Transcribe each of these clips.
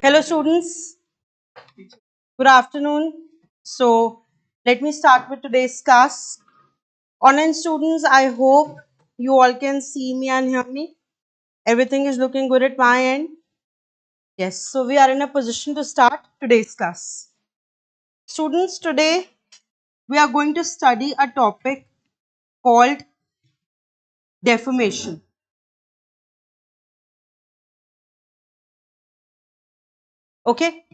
Hello students, good afternoon. So let me start with today's class. Online students, I hope you all can see me and hear me. Everything is looking good at my end. Yes, so we are in a position to start today's class. Students, today we are going to study a topic called defamation. Okay?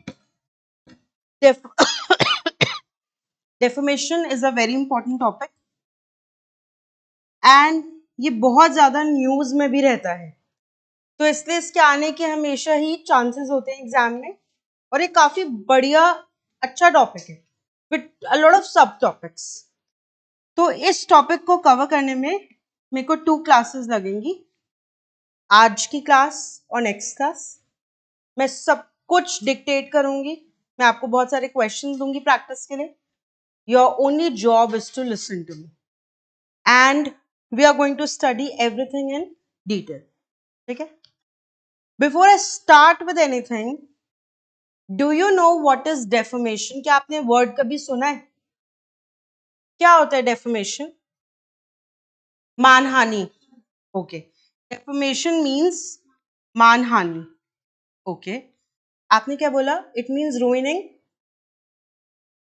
Defamation is a very important topic and ये बहुत ज़्यादा news में भी रहता है, तो इसलिए इसके आने के हमेशा ही चांसेस होते हैं एग्जाम में, और ये काफी बढ़िया अच्छा टॉपिक है विद अ लॉट ऑफ सब टॉपिक्स। तो इस टॉपिक को कवर करने में मेरे को 2 क्लासेस लगेंगी, आज की क्लास और नेक्स्ट क्लास। मैं सब कुछ डिक्टेट करूंगी, मैं आपको बहुत सारे क्वेश्चन दूंगी प्रैक्टिस के लिए। Your only job is to listen to me and we are going to study everything in detail. ठीक है? Before I start with anything, do you know what is defamation? क्या आपने वर्ड कभी सुना है? क्या होता है डेफमेशन? मानहानि। ओके, डेफमेशन मीन्स मानहानि। ओके, आपने क्या बोला? It means ruining.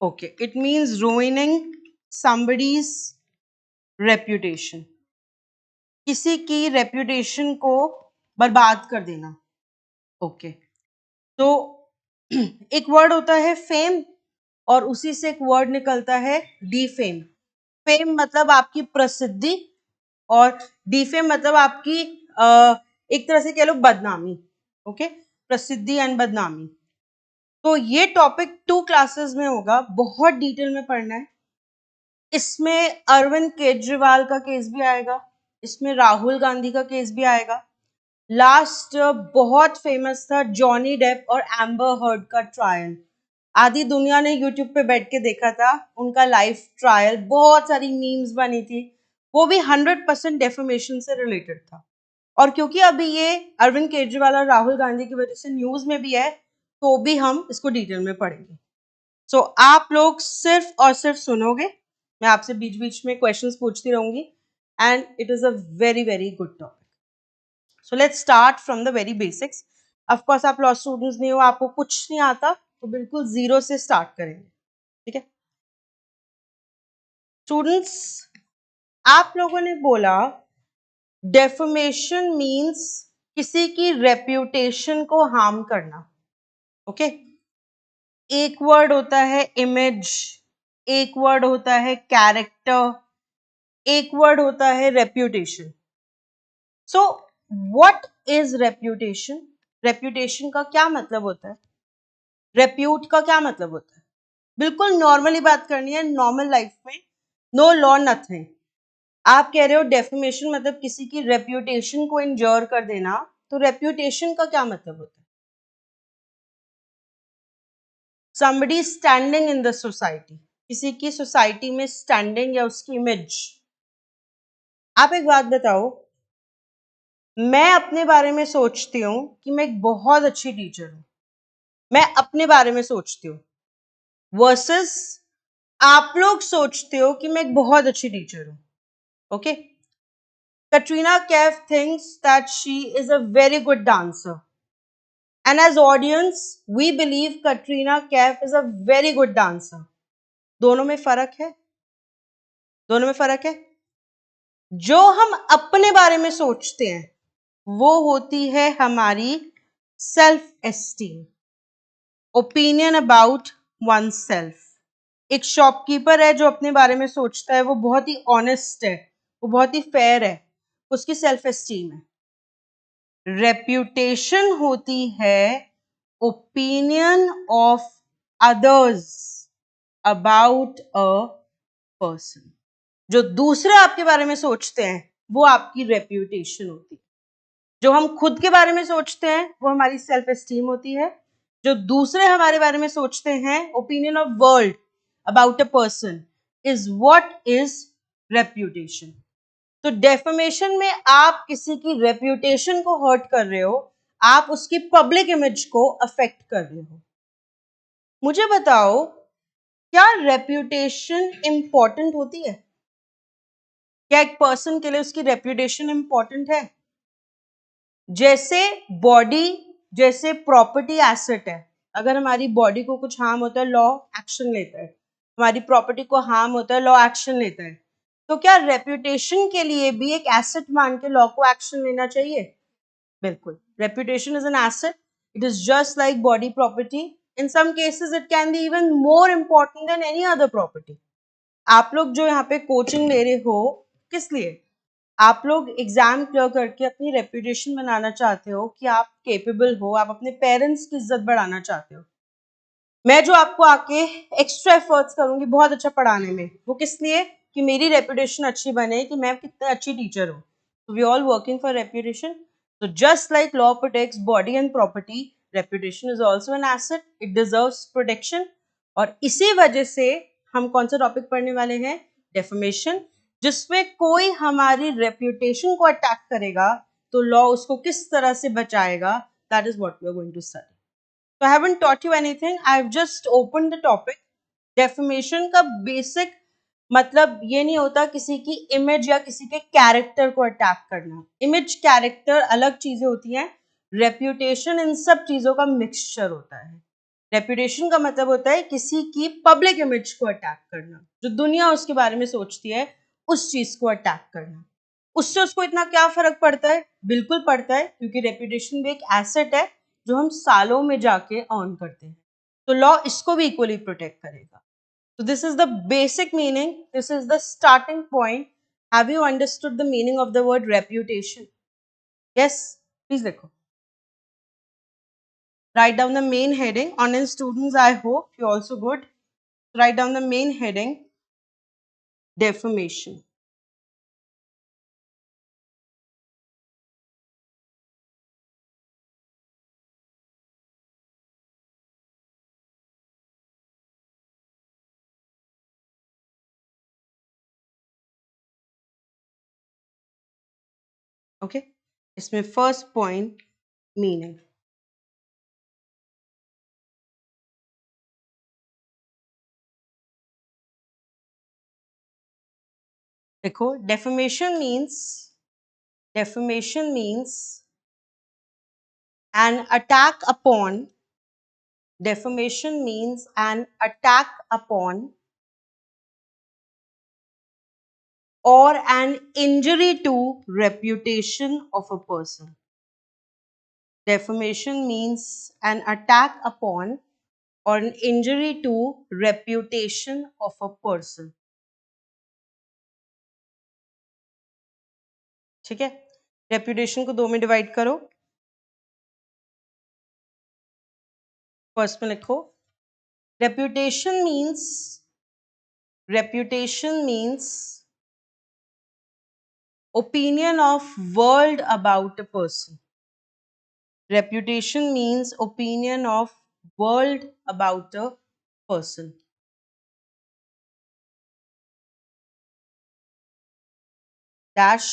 Okay, it means ruining somebody's reputation, किसी की रेप्यूटेशन को बर्बाद कर देना। ओके, तो एक वर्ड होता है फेम और उसी से एक वर्ड निकलता है डीफेम। फेम मतलब आपकी प्रसिद्धि और डीफेम मतलब आपकी एक तरह से कह लो बदनामी। ओके, प्रसिद्धि एंड बदनामी। तो ये टॉपिक 2 क्लासेस में होगा, बहुत डिटेल में पढ़ना है। इसमें अरविंद केजरीवाल का केस भी आएगा, इसमें राहुल गांधी का केस भी आएगा। लास्ट बहुत फेमस था जॉनी डेप और एम्बर हर्ड का ट्रायल। आधी दुनिया ने यूट्यूब पे बैठ के देखा था उनका लाइव ट्रायल, बहुत सारी मीम्स बनी थी, वो भी 100% डेफेमेशन से रिलेटेड था। और क्योंकि अभी ये अरविंद केजरीवाल और राहुल गांधी की वजह से न्यूज में भी है, तो भी हम इसको डिटेल में पढ़ेंगे। सो आप लोग सिर्फ और सिर्फ सुनोगे, मैं आपसे बीच बीच में क्वेश्चंस पूछती रहूंगी and it is a very very good topic. So let's start from the very basics. Of course आप लॉ स्टूडेंट्स नहीं हो, आपको कुछ नहीं आता, तो बिल्कुल जीरो से स्टार्ट करेंगे। ठीक है स्टूडेंट्स, आप लोगों ने बोला डेफमेशन मींस किसी की रेप्यूटेशन को हार्म करना। ओके, एक वर्ड होता है इमेज, एक वर्ड होता है कैरेक्टर, एक वर्ड होता है reputation. So what is reputation? Reputation का क्या मतलब होता है? रेप्यूट का क्या मतलब होता है? बिल्कुल नॉर्मली बात करनी है, नॉर्मल लाइफ में, नो लॉ नथिंग। आप कह रहे हो डेफेमेशन मतलब किसी की रेप्यूटेशन को इंजोर कर देना, तो रेप्यूटेशन का क्या मतलब होता है? somebody standing in the society, किसी की सोसाइटी में स्टैंडिंग या उसकी इमेज। आप एक बात बताओ, मैं अपने बारे में सोचती हूँ कि मैं एक बहुत अच्छी टीचर हूँ, मैं अपने बारे में सोचती हूँ, वर्सेस आप लोग सोचते हो कि मैं एक बहुत अच्छी टीचर हूँ। Okay, Katrina Kaif thinks that she is a very good dancer, and as audience we believe Katrina Kaif is a very good dancer. दोनों में फर्क है, दोनों में फर्क है। जो हम अपने बारे में सोचते हैं वो होती है हमारी self esteem, opinion about one self. एक शॉपकीपर है जो अपने बारे में सोचता है वो बहुत ही ऑनेस्ट है, वो बहुत ही फेयर है, उसकी सेल्फ एस्टीम है। रेप्यूटेशन होती है opinion of others about a person. जो दूसरे आपके बारे में सोचते हैं वो आपकी रेप्यूटेशन होती है। जो हम खुद के बारे में सोचते हैं वो हमारी सेल्फ एस्टीम होती है। जो दूसरे हमारे बारे में सोचते हैं, opinion of world about a person, is what is reputation. तो डेफेमेशन में आप किसी की रेप्यूटेशन को हर्ट कर रहे हो, आप उसकी पब्लिक इमेज को अफेक्ट कर रहे हो। मुझे बताओ, क्या रेप्यूटेशन इंपॉर्टेंट होती है? क्या एक पर्सन के लिए उसकी रेप्यूटेशन इंपॉर्टेंट है? जैसे बॉडी, जैसे प्रॉपर्टी एसेट है, अगर हमारी बॉडी को कुछ हार्म होता है लॉ एक्शन लेता है, हमारी प्रॉपर्टी को हार्म होता है लॉ एक्शन लेता है, तो क्या रेप्यूटेशन के लिए भी एक एसेट मान के लॉ को एक्शन लेना चाहिए? बिल्कुल, reputation is an asset, it is just like body property, in some cases it can be even more important than any other property. आप लोग जो यहाँ पे कोचिंग ले रहे हो, किस लिए? आप लोग एग्जाम क्लियर करके अपनी रेप्यूटेशन बनाना चाहते हो कि आप केपेबल हो, आप अपने पेरेंट्स की इज्जत बढ़ाना चाहते हो। मैं जो आपको आके एक्स्ट्रा एफर्ट्स करूंगी बहुत अच्छा पढ़ाने में, वो किस लिए? कि मेरी रेप्यूटेशन अच्छी बने, कि मैं कितनी अच्छी टीचर हूँ। तो we all working for reputation. So just like law protects body and property, reputation is also an asset. It deserves protection. और इसी वजह से हम कौन सा टॉपिक पढ़ने वाले हैं? डेफमेशन, जिसमें कोई हमारी रेप्यूटेशन को अटैक करेगा तो लॉ उसको किस तरह से बचाएगा, that is what we are going to study. So I haven't taught you anything. I've just opened the topic. Defamation का बेसिक मतलब ये नहीं होता किसी की इमेज या किसी के कैरेक्टर को अटैक करना। इमेज, कैरेक्टर अलग चीजें होती हैं, रेप्यूटेशन इन सब चीजों का मिक्सचर होता है। रेप्यूटेशन का मतलब होता है किसी की पब्लिक इमेज को अटैक करना, जो दुनिया उसके बारे में सोचती है उस चीज को अटैक करना। उससे उसको इतना क्या फर्क पड़ता है? बिल्कुल पड़ता है, क्योंकि रेप्यूटेशन भी एक एसेट है जो हम सालों में जाके अर्न करते हैं। तो लॉ इसको भी इक्वली प्रोटेक्ट करेगा। So this is the basic meaning. This is the starting point. Have you understood the meaning of the word reputation? Yes, please देखो. Write down the main heading. Online students, I hope you also good. Write down the main heading. Defamation. Okay. इसमें first point meaning. देखो, defamation means an attack upon. Defamation means an attack upon or an injury to reputation of a person. Defamation means an attack upon or an injury to reputation of a person. ठीक है, reputation को दो में divide करो। First में लिखो, reputation means opinion of world about a person. Reputation means opinion of world about a person. Dash,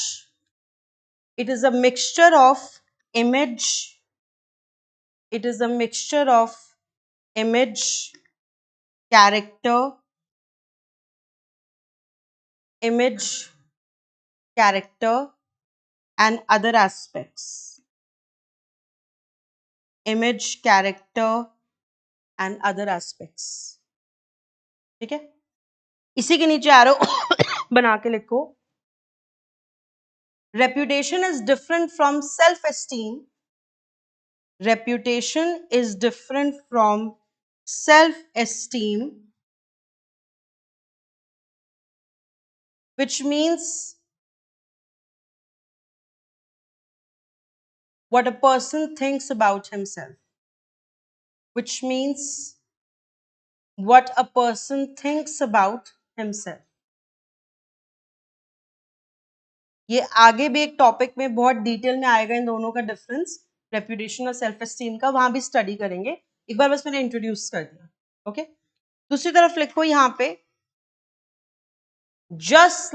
it is a mixture of image, character, and other aspects. Image, character and other aspects. ठीक है, इसी के नीचे arrow बना के लिखो, reputation is different from self-esteem. Reputation is different from self-esteem, which means what a person thinks about himself. Which means what a person thinks about himself. ये आगे भी एक टॉपिक में बहुत डिटेल में आएगा इन दोनों का डिफरेंस, रेप्यूटेशन और सेल्फ एस्टीम का, वहां भी स्टडी करेंगे। एक बार बस मैंने इंट्रोड्यूस कर दिया। ओके, दूसरी तरफ लिखो यहाँ पे, just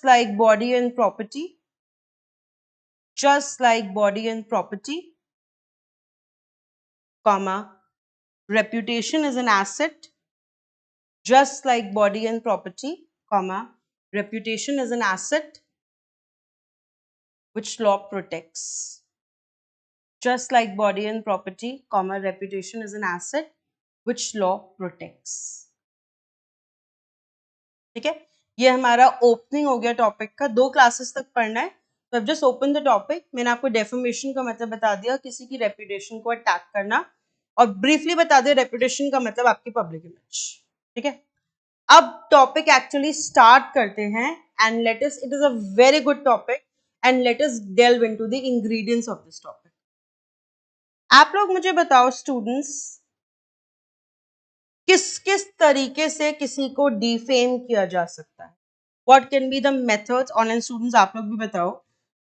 like body and property, just like body and property, comma, reputation is an asset, just like body and property, comma, reputation is an asset which law protects. Just like body and property, comma, reputation is an asset which law protects. ठीक है, ये हमारा opening हो गया topic का, 2 classes तक पढ़ना है, तो अब जस्ट ओपन द टॉपिक. मैंने आपको डेफेमेशन का मतलब बता दिया, किसी की रेपुटेशन को अटैक करना, और ब्रीफली बता दिया रेपुटेशन का मतलब आपकी पब्लिक इमेज. ठीक है, अब टॉपिक एक्चुअली स्टार्ट करते हैं, and let us, it is a very good topic, and let us delve into the ingredients of this topic. आप लोग मुझे बताओ स्टूडेंट्स, किस किस तरीके से किसी को डिफेम किया जा सकता है? What can be the methods? Online students आप लोग भी बताओ,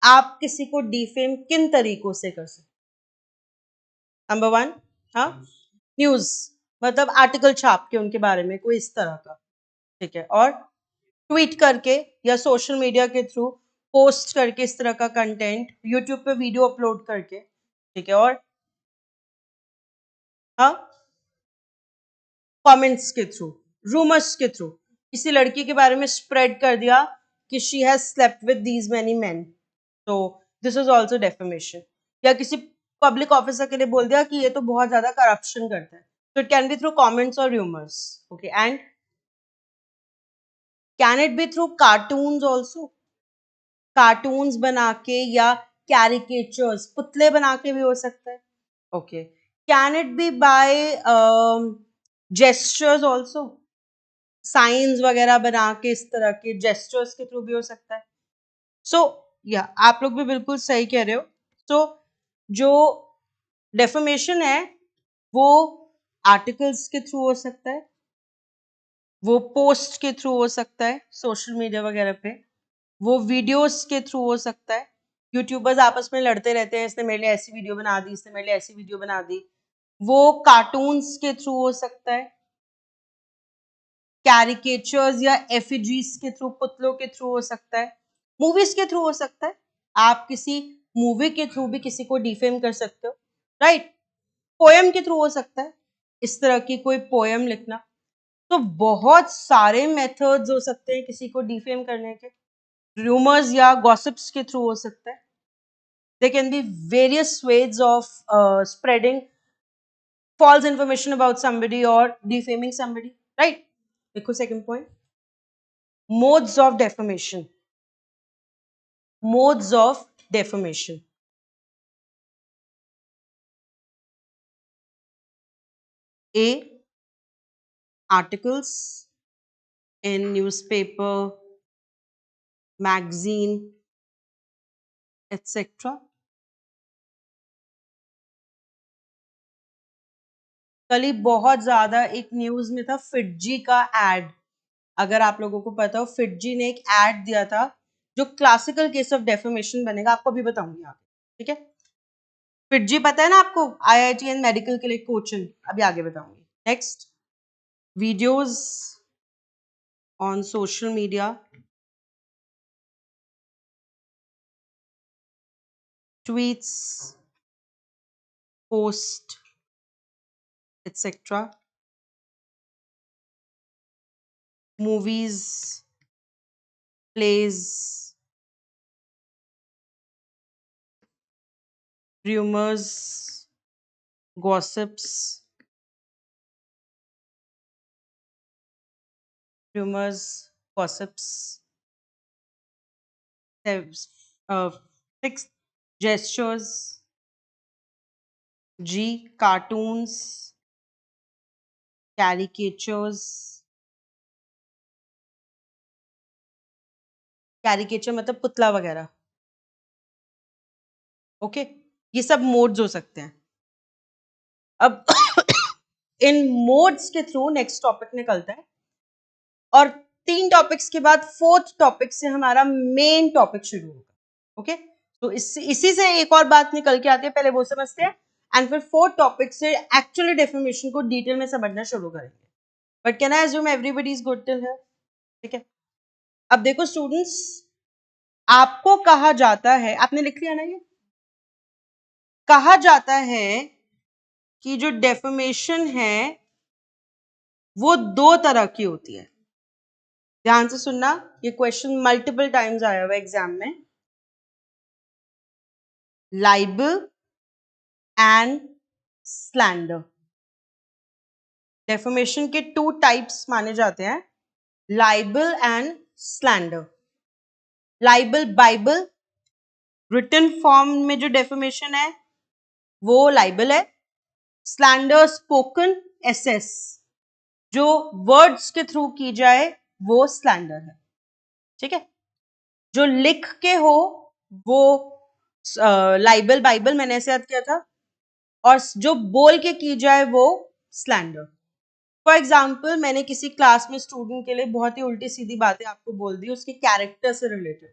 आप किसी को डिफेम किन तरीकों से कर सकते? नंबर 1, हाँ, न्यूज, मतलब आर्टिकल छाप के उनके बारे में कोई इस तरह का. ठीक है, और ट्वीट करके या सोशल मीडिया के थ्रू पोस्ट करके इस तरह का कंटेंट, यूट्यूब पे वीडियो अपलोड करके. ठीक है, और हाँ, कमेंट्स के थ्रू, रूमर्स के थ्रू, किसी लड़की के बारे में स्प्रेड कर दिया कि she has slept with these many main, तो दिस इज आल्सो डेफेमेशन. या किसी पब्लिक ऑफिसर के लिए बोल दिया कि ये तो बहुत ज्यादा करप्शन करता है, so it can be through comments or rumors. Okay, and can it be through cartoons also? Cartoons बना के या कैरिकेचर्स, पुतले बना के भी हो सकता है. Okay, can it be by gestures also, signs वगैरह बना के इस तरह के जेस्चर्स के थ्रू भी हो सकता है. सो या आप लोग भी बिल्कुल सही कह रहे हो. सो जो डेफर्मेशन है वो आर्टिकल्स के थ्रू हो सकता है, वो पोस्ट के थ्रू हो सकता है सोशल मीडिया वगैरह पे, वो वीडियोस के थ्रू हो सकता है. यूट्यूबर्स आपस में लड़ते रहते हैं, इसने मेरे लिए ऐसी वीडियो बना दी, इसने मेरे लिए ऐसी वीडियो बना दी. वो कार्टून्स के थ्रू हो सकता है, कैरिकेचर्स या एफिजीज के थ्रू, पुतलों के थ्रू हो सकता है, मूवीज के थ्रू हो सकता है. आप किसी मूवी के थ्रू भी किसी को डिफेम कर सकते हो, राइट. पोएम के थ्रू हो सकता है, इस तरह की कोई पोएम लिखना. तो बहुत सारे मेथड्स हो सकते हैं किसी को डिफेम करने के. रूमर्स या गॉसिप्स के थ्रू हो सकता है. There can be various ways of spreading false information about somebody or defaming somebody, right? देखो second point, modes of defamation. Modes of defamation. A, articles in newspaper, magazine, etc. कल ही बहुत ज्यादा एक news में था फिटजी का एड. अगर आप लोगों को पता हो, फिटजी ने एक एड दिया था जो क्लासिकल केस ऑफ डेफेमेशन बनेगा, आपको भी बताऊंगी आगे. ठीक है, फिटजी पता है ना आपको, आईआईटी एंड मेडिकल के लिए कोचिंग, अभी आगे बताऊंगी. Next, videos on social media, tweets, post, etc. Movies, plays, rumors, gossips, rumors, gossips, fixed gestures, G, cartoons, caricatures. Caricature मतलब पुतला वगैरह. ओके, ये सब मोड्स हो सकते हैं. अब इन मोड्स के थ्रू नेक्स्ट टॉपिक निकलता है, और 3 टॉपिक्स के बाद 4th टॉपिक से हमारा मेन टॉपिक शुरू होगा. ओके, तो इसी से एक और बात निकल के आती है, पहले वो समझते हैं, एंड फिर 4th टॉपिक से एक्चुअली डेफिनेशन को डिटेल में समझना शुरू करेंगे. But can I assume everybody is good till here? ठीक है, अब देखो स्टूडेंट्स, आपको कहा जाता है, आपने लिख लिया ना ये, कहा जाता है कि जो डेफर्मेशन है वो दो तरह की होती है। ध्यान से सुनना, ये क्वेश्चन मल्टीपल टाइम्स आया हुआ एग्जाम में। लाइबल एंड स्लैंडर, डेफर्मेशन के टू टाइप्स माने जाते हैं, libel and slander. Libel bible written form में जो डेफर्मेशन है वो लाइबल है। स्लैंडर स्पोकन एसएस जो वर्ड्स के थ्रू की जाए वो स्लैंडर है। ठीक है, जो लिख के हो वो लाइबल बाइबल मैंने ऐसे याद किया था, और जो बोल के की जाए वो स्लैंडर। फॉर एग्जाम्पल, मैंने किसी क्लास में स्टूडेंट के लिए बहुत ही उल्टी सीधी बातें आपको बोल दी उसके कैरेक्टर से रिलेटेड,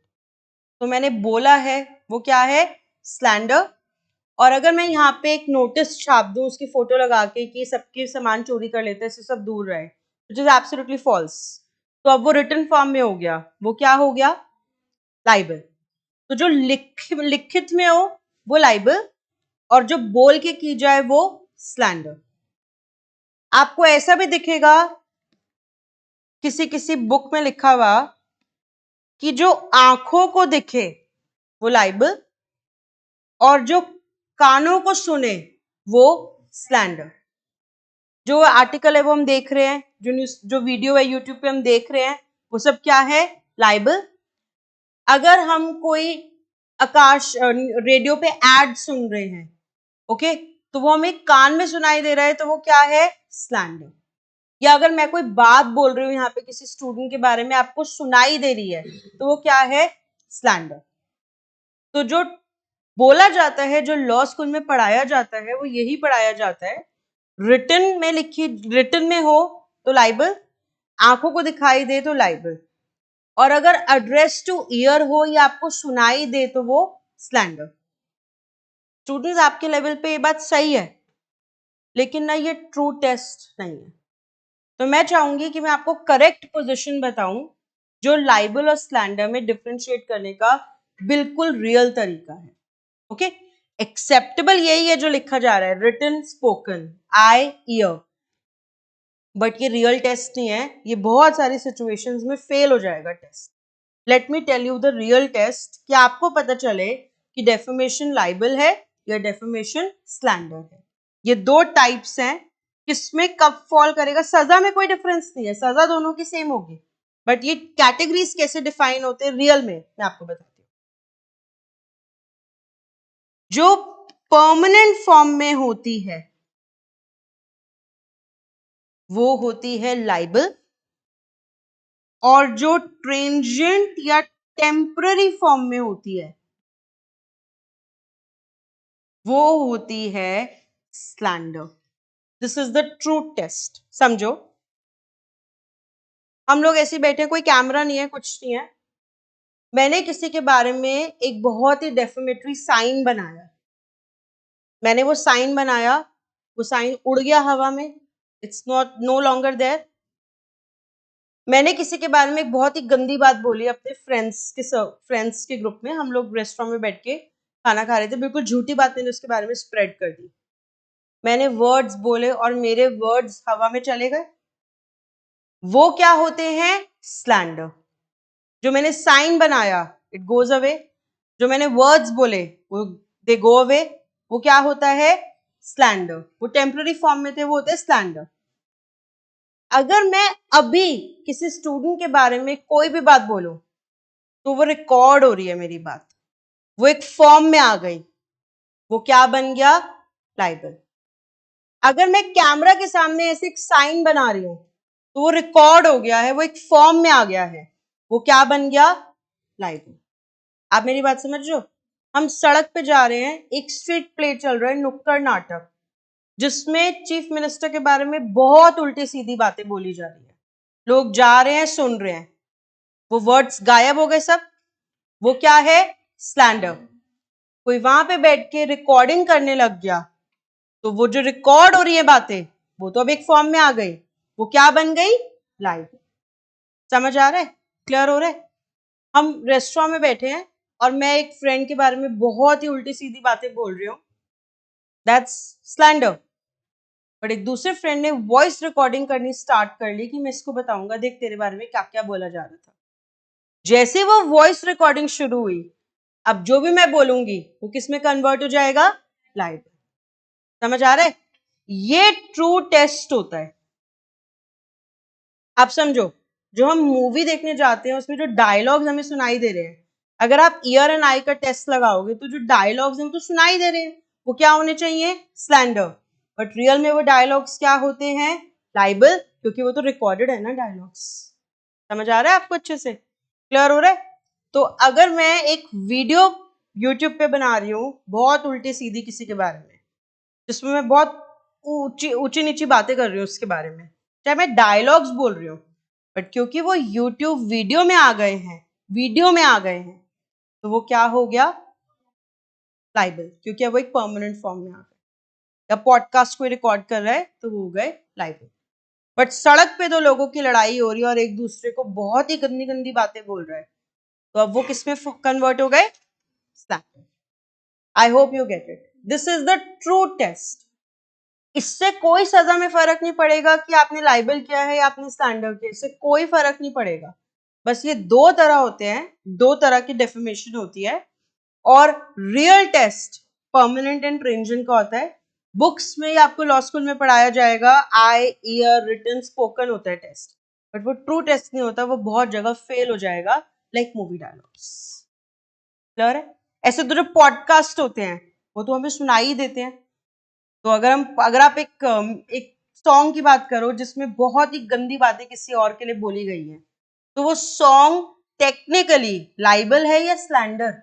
तो मैंने बोला है वो क्या है, स्लैंडर। और अगर मैं यहाँ पे एक नोटिस छाप दूं उसकी फोटो लगा के कि सबके सामान चोरी कर लेते हैं, इससे सब दूर रहे, विच इज एब्सोल्युटली फॉल्स, तो अब वो रिटन फॉर्म में हो गया, वो क्या हो गया, लाइबल। तो जो लिखित में हो वो लाइबल, और जो बोल के की जाए वो स्लैंडर। आपको ऐसा भी दिखेगा किसी किसी बुक में लिखा हुआ कि जो आंखों को दिखे वो लाइबल, और जो कानों को सुने वो स्लैंडर। जो आर्टिकल है वो हम देख रहे हैं, जो वीडियो है यूट्यूब पे हम देख रहे हैं, वो सब क्या है, लाइबल। अगर हम कोई आकाश रेडियो पे एड सुन रहे हैं, ओके, तो वो हमें कान में सुनाई दे रहा है, तो वो क्या है, स्लैंडर। या अगर मैं कोई बात बोल रही हूँ यहाँ पे किसी स्टूडेंट के बारे में, आपको सुनाई दे रही है, तो वो क्या है, स्लैंडर। तो जो बोला जाता है, जो लॉ स्कूल में पढ़ाया जाता है, वो यही पढ़ाया जाता है, रिटन में लिखी, रिटन में हो तो लाइबल, आंखों को दिखाई दे तो लाइबल, और अगर एड्रेस टू ईयर हो या आपको सुनाई दे तो वो स्लैंडर। स्टूडेंट्स, आपके लेवल पे ये बात सही है, लेकिन ना ये ट्रू टेस्ट नहीं है। तो मैं चाहूंगी कि मैं आपको करेक्ट पोजीशन बताऊं जो लाइबल और स्लैंडर में डिफरेंशिएट करने का बिल्कुल रियल तरीका है। ओके, एक्सेप्टेबल यही है जो लिखा जा रहा है, written, spoken, eye, ear, but ये रियल टेस्ट नहीं है, ये बहुत सारी सिचुएशंस में फेल हो जाएगा test. Let me tell you the real test, कि आपको पता चले कि डेफर्मेशन लाइबल है या डेफर्मेशन स्लैंडर है। ये दो टाइप्स हैं, किसमें कब फॉल करेगा, सजा में कोई डिफरेंस नहीं है, सजा दोनों की सेम होगी, बट ये कैटेगरीज कैसे डिफाइन होते हैं रियल में मैं आपको बताती हूँ। जो परमानेंट फॉर्म में होती है वो होती है लाइबल, और जो ट्रेंजेंट या टेम्पररी फॉर्म में होती है वो होती है slander. This is the true test. समझो, हम लोग ऐसे बैठे, कोई कैमरा नहीं है, कुछ नहीं है, मैंने किसी के बारे में एक बहुत ही डेफिमेटरी साइन बनाया, मैंने वो साइन बनाया, वो साइन उड़ गया हवा में, it's not no longer there. मैंने किसी के बारे में एक बहुत ही गंदी बात बोली अपने फ्रेंड्स के ग्रुप में, हम लोग रेस्टोरेंट में बैठ के खाना खा रहे थे, बिल्कुल झूठी बात मैंने उसके बारे में स्प्रेड कर दी, मैंने वर्ड्स बोले और मेरे वर्ड्स हवा में चले गए, वो क्या होते हैं, स्लैंडर। जो मैंने साइन बनाया इट गोज अवे, जो मैंने वर्ड्स बोले वो दे गो अवे, वो क्या होता है, स्लैंडर। वो टेम्पररी फॉर्म में थे, वो होते हैं स्लैंडर। अगर मैं अभी किसी स्टूडेंट के बारे में कोई भी बात बोलूं तो वो रिकॉर्ड हो रही है मेरी बात, वो एक फॉर्म में आ गई, वो क्या बन गया, लाइबल। अगर मैं कैमरा के सामने ऐसे एक साइन बना रही हूं तो वो रिकॉर्ड हो गया है, वो एक फॉर्म में आ गया है, वो क्या बन गया, लाइबल। आप मेरी बात समझ रहे हो। हम सड़क पे जा रहे हैं, एक स्ट्रीट प्ले चल रहा है, नुक्कड़ नाटक, जिसमें चीफ मिनिस्टर के बारे में बहुत उल्टी सीधी बातें बोली जा रही है, लोग जा रहे हैं, सुन रहे हैं, वो वर्ड्स गायब हो गए सब, वो क्या है, स्लैंडर। कोई वहां पे बैठ के रिकॉर्डिंग करने लग गया तो वो जो रिकॉर्ड हो रही है बातें वो तो अब एक फॉर्म में आ गई, वो क्या बन गई, लाइव। समझ आ रहा है, क्लियर हो रहा है। हम रेस्टोरेंट में बैठे हैं और मैं एक फ्रेंड के बारे में बहुत ही उल्टी सीधी बातें बोल रही हूँ, दैट्स स्लैंडर। बट एक दूसरे फ्रेंड ने वॉइस रिकॉर्डिंग करनी स्टार्ट कर ली कि मैं इसको बताऊंगा, देख तेरे बारे में क्या क्या बोला जा रहा था। जैसे वो वॉइस रिकॉर्डिंग शुरू हुई, अब जो भी मैं बोलूंगी वो किस में कन्वर्ट हो जाएगा? लाइव। समझ आ रहा है? ये ट्रू टेस्ट होता है। आप समझो, जो हम मूवी देखने जाते हैं उसमें जो डायलॉग्स हमें सुनाई दे रहे हैं, अगर आप ईयर एंड आई का टेस्ट लगाओगे तो जो डायलॉग्स हैं वो तो सुनाई दे रहे हैं, वो क्या होने चाहिए? स्लैंडर। बट रियल में वो डायलॉग्स क्या होते हैं? लाइबल, क्योंकि वो तो रिकॉर्डेड है ना डायलॉग्स। समझ आ रहा है आपको? अच्छे से क्लियर हो रहा है? तो अगर मैं एक वीडियो यूट्यूब पे बना रही हूँ बहुत उल्टी सीधी किसी के बारे में, जिसमें मैं बहुत ऊंची ऊंची नीची बातें कर रही हूँ उसके बारे में, चाहे मैं डायलॉग्स बोल रही हूँ, बट क्योंकि वो यूट्यूब वीडियो में आ गए हैं, तो वो क्या हो गया? लाइबल, क्योंकि अब वो एक परमानेंट फॉर्म में आ गए। या पॉडकास्ट कोई रिकॉर्ड कर रहा है तो वो हो गए लाइबल। बट सड़क पे दो लोगों की लड़ाई हो रही है और एक दूसरे को बहुत ही गंदी गंदी बातें बोल रहा है, तो अब वो किस में कन्वर्ट हो गए? Slander. I hope you get it. This is the true test. इससे कोई सजा में फर्क नहीं पड़ेगा कि आपने लाइबल किया है या आपने स्लैंडर किया, इससे कोई फर्क नहीं पड़ेगा। बस ये दो तरह होते हैं, दो तरह की डेफिमेशन होती है। और रियल टेस्ट परमानेंट एंड ट्रेंजेंट का होता है। बुक्स में या आपको लॉ स्कूल में पढ़ाया जाएगा आई ईयर रिटन स्पोकन होता है टेस्ट, बट वो ट्रू टेस्ट नहीं होता, वो बहुत जगह फेल हो जाएगा, लाइक मूवी डायलॉग्स। क्लियर है? ऐसे तो जो पॉडकास्ट होते हैं वो तो हमें सुनाई ही देते हैं। तो अगर आप एक सॉन्ग की बात करो जिसमें बहुत ही गंदी बातें किसी और के लिए बोली गई है, तो वो सॉन्ग टेक्निकली लाइबल है या स्लैंडर?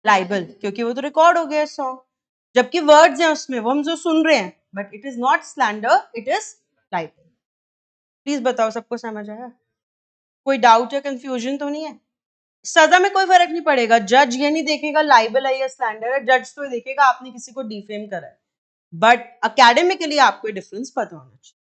लाइबल, क्योंकि वो तो रिकॉर्ड हो गया सॉन्ग, जबकि वर्ड्स हैं उसमें वो हम जो सुन रहे हैं, but it is not slander, it is liable. Please बताओ, सबको समझ आया? कोई डाउट या कंफ्यूजन तो नहीं है? सजा में कोई फर्क नहीं पड़ेगा। जज ये नहीं देखेगा लाइबल है या स्लैंडर है, जज तो ये देखेगा आपने किसी को डिफेम करा है। बट अकेडमिकली आपको डिफरेंस पता होना चाहिए।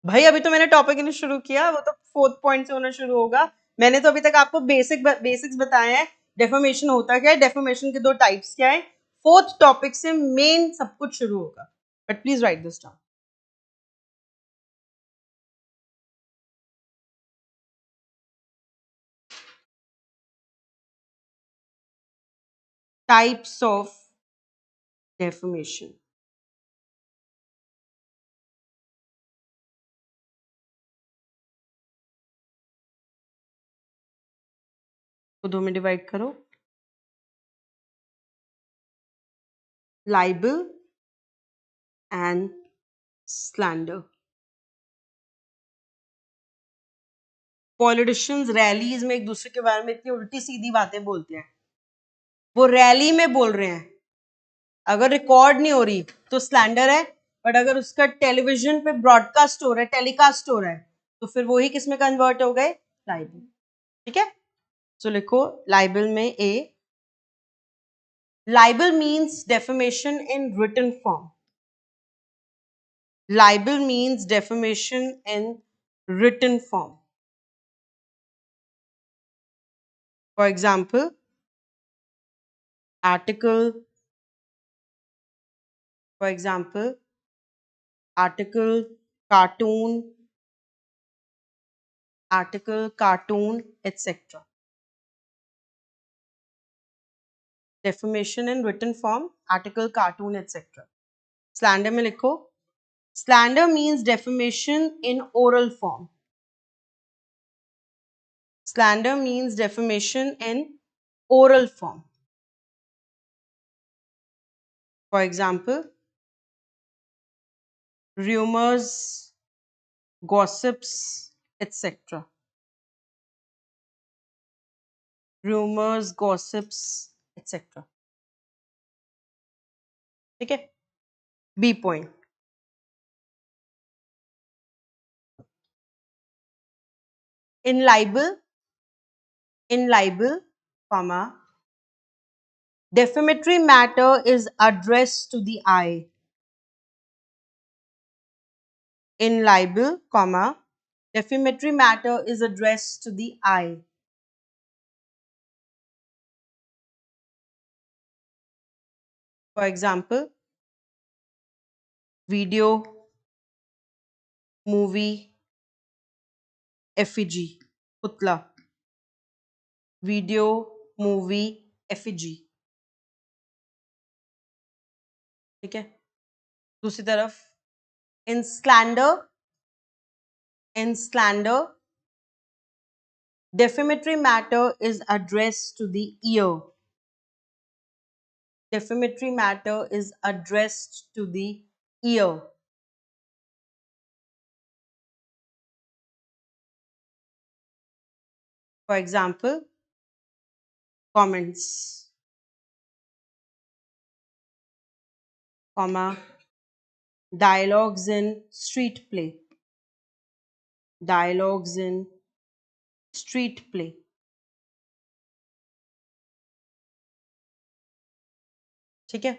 भाई अभी तो मैंने टॉपिक नहीं शुरू किया, वो तो फोर्थ पॉइंट से होना शुरू होगा। मैंने तो अभी तक आपको बेसिक्स बताए हैं। डेफर्मेशन होता क्या है, डेफर्मेशन के दो टाइप्स क्या है, फोर्थ टॉपिक से मेन सब कुछ शुरू होगा। But please write this down. Types of defamation. को दो में डिवाइड करो, libel and slander. Politicians rallies में एक दूसरे के बारे में इतनी उल्टी सीधी बातें बोलते हैं, वो रैली में बोल रहे हैं, अगर रिकॉर्ड नहीं हो रही तो स्लैंडर है, बट अगर उसका टेलीविजन पे ब्रॉडकास्ट हो रहा है, टेलीकास्ट हो रहा है, तो फिर वही किस में कन्वर्ट हो गए? लाइबल। ठीक है, सो लिखो लाइबल में ए, libel means defamation in written form. Libel means defamation in written form. For example article, for example article, cartoon, article, cartoon, etc. Defamation in written form, article, cartoon, etc. Slander में लिखो, slander means defamation in oral form. Slander means defamation in oral form. For example, rumors, gossips, etc. Rumors, gossips, etc. ठीक है? B point. In libel, comma, defamatory matter is addressed to the eye. In libel, comma, Defamatory matter is addressed to the I. For example, video, movie, effigy, putla. Video, movie, effigy. ठीक है. दूसरी तरफ, in slander, defamatory matter is addressed to the ear. Defamatory matter is addressed to the ear. For example, comments, comma, dialogues in street play. Dialogues in street play. ठीक है.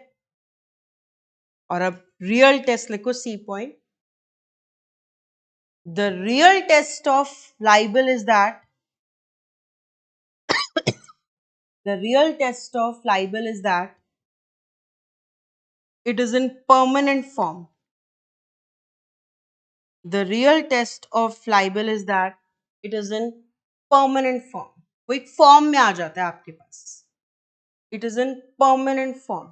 और अब real test लिखो, C point. The real test of libel is that the real test of libel is that it is in permanent form. The real test of libel is that it is in permanent form. वो एक form में आ जाता है आपके पास. It is in permanent form.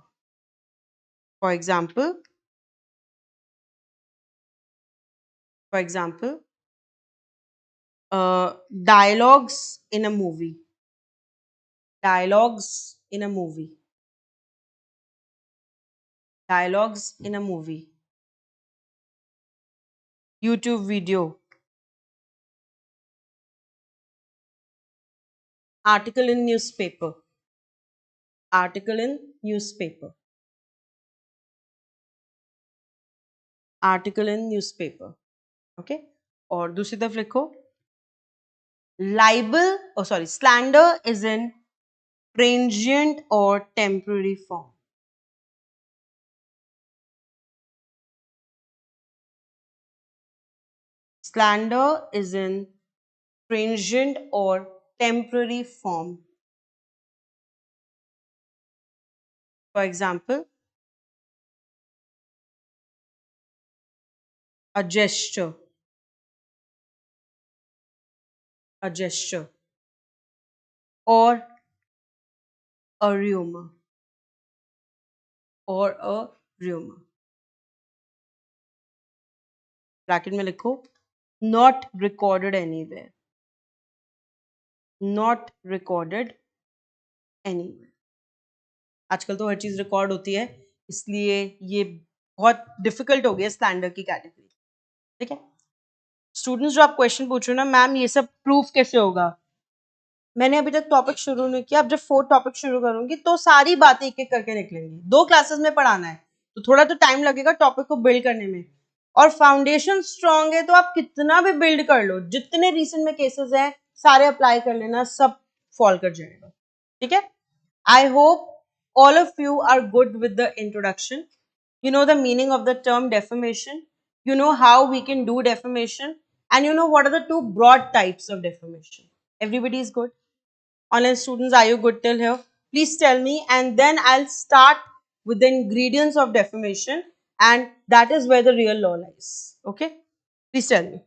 For example, dialogues in a movie. Dialogues in a movie. Dialogues in a movie. YouTube video. Article in newspaper. Article in newspaper. Article in newspaper. Okay. और दूसरी तरफ लिखो, slander is in transient or temporary form. Slander is in transient or temporary form. For example, a gesture. A gesture. Or a rumor. Or a rumor. Bracket में लिखो, not recorded anywhere. Not recorded anywhere. आजकल तो हर चीज record होती है, इसलिए ये बहुत डिफिकल्ट हो गया स्लैंडर की कैटेगरी. ठीक है. स्टूडेंट्स जो आप क्वेश्चन पूछ रहे हो ना, मैम ये सब प्रूफ कैसे होगा, मैंने अभी तक टॉपिक शुरू नहीं किया. अब जब 4 टॉपिक शुरू करूंगी तो सारी बातें एक एक करके निकलेंगी. 2 क्लासेस में पढ़ाना है तो थोड़ा तो टाइम लगेगा टॉपिक को बिल्ड करने में. और फाउंडेशन स्ट्रांग है तो आप कितना भी बिल्ड कर लो, जितने रिसेंट में केसेस हैं सारे अप्लाई कर लेना, सब फॉल कर जाएगा. ठीक है. I hope all of you are good with the introduction. You know the meaning of the term defamation. You know how we can do defamation. And you know what are the 2 broad types of defamation. Everybody is good? Online students, are you good till here? Please tell me, and then I'll start with the ingredients of defamation, and that is where the real law lies. Okay? Please tell me.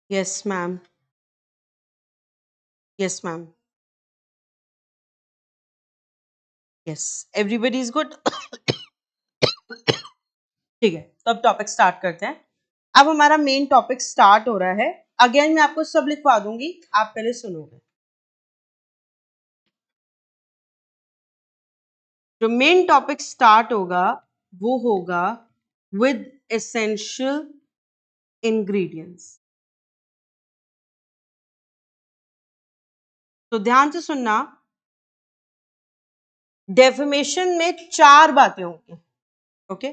Yes, ma'am. Yes, ma'am. Yes. Everybody is good? ठीक है, तो अब topic start करते हैं. अब हमारा main topic start हो रहा है. अगेन मैं आपको सब लिखवा दूंगी, आप पहले सुनोगे. जो मेन टॉपिक स्टार्ट होगा वो होगा विद एसेंशियल इंग्रेडिएंट्स. तो ध्यान से सुनना. डेफिमेशन में 4 बातें होंगी. Okay.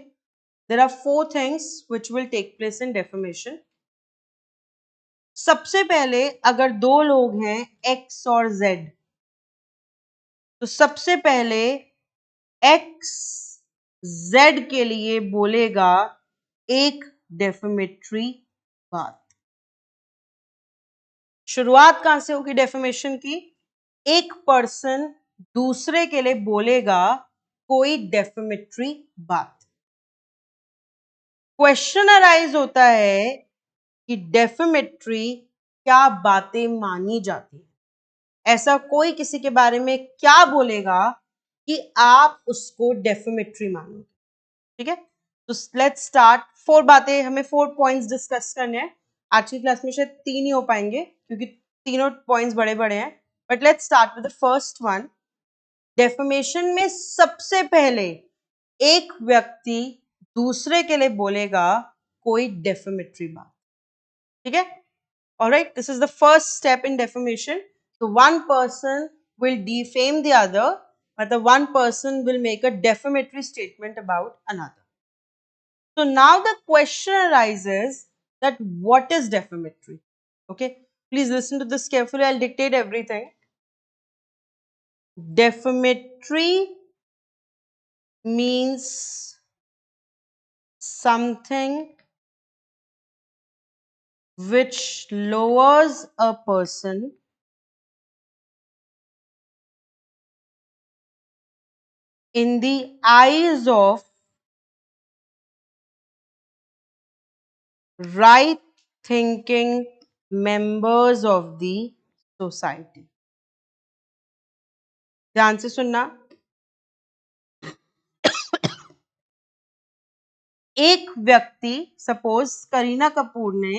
There are 4 things which will take place in defamation. सबसे पहले अगर 2 लोग हैं एक्स और जेड, तो सबसे पहले एक्स जेड के लिए बोलेगा एक डेफेमेटरी बात। शुरुआत कहां से होगी डेफेमेशन की? एक पर्सन दूसरे के लिए बोलेगा कोई डेफेमेटरी बात। क्वेश्चन अराइज होता है कि डेफेमेटरी क्या बातें मानी जाती है। ऐसा कोई किसी के बारे में क्या बोलेगा कि आप उसको डेफेमेटरी मानोगे। ठीक है, तो लेट्स स्टार्ट। 4 बातें, हमें 4 पॉइंट्स डिस्कस करने हैं। आज की क्लास में शायद 3 ही हो पाएंगे क्योंकि तीनों पॉइंट्स बड़े बड़े हैं, but let's start with the first one. Defamation में सबसे पहले एक व्यक्ति दूसरे के लिए बोलेगा कोई डेफेमेटरी बात। ठीक है, alright, this is the first step in defamation. तो one person will defame the other, मतलब one person will make a defamatory statement about another. So now the question arises that what is defamatory? Okay, please listen to this carefully. I'll dictate everything. Defamatory means something which lowers a person in the eyes of right thinking members of the society. ध्यान से सुनना। एक व्यक्ति, suppose Kareena Kapoor ने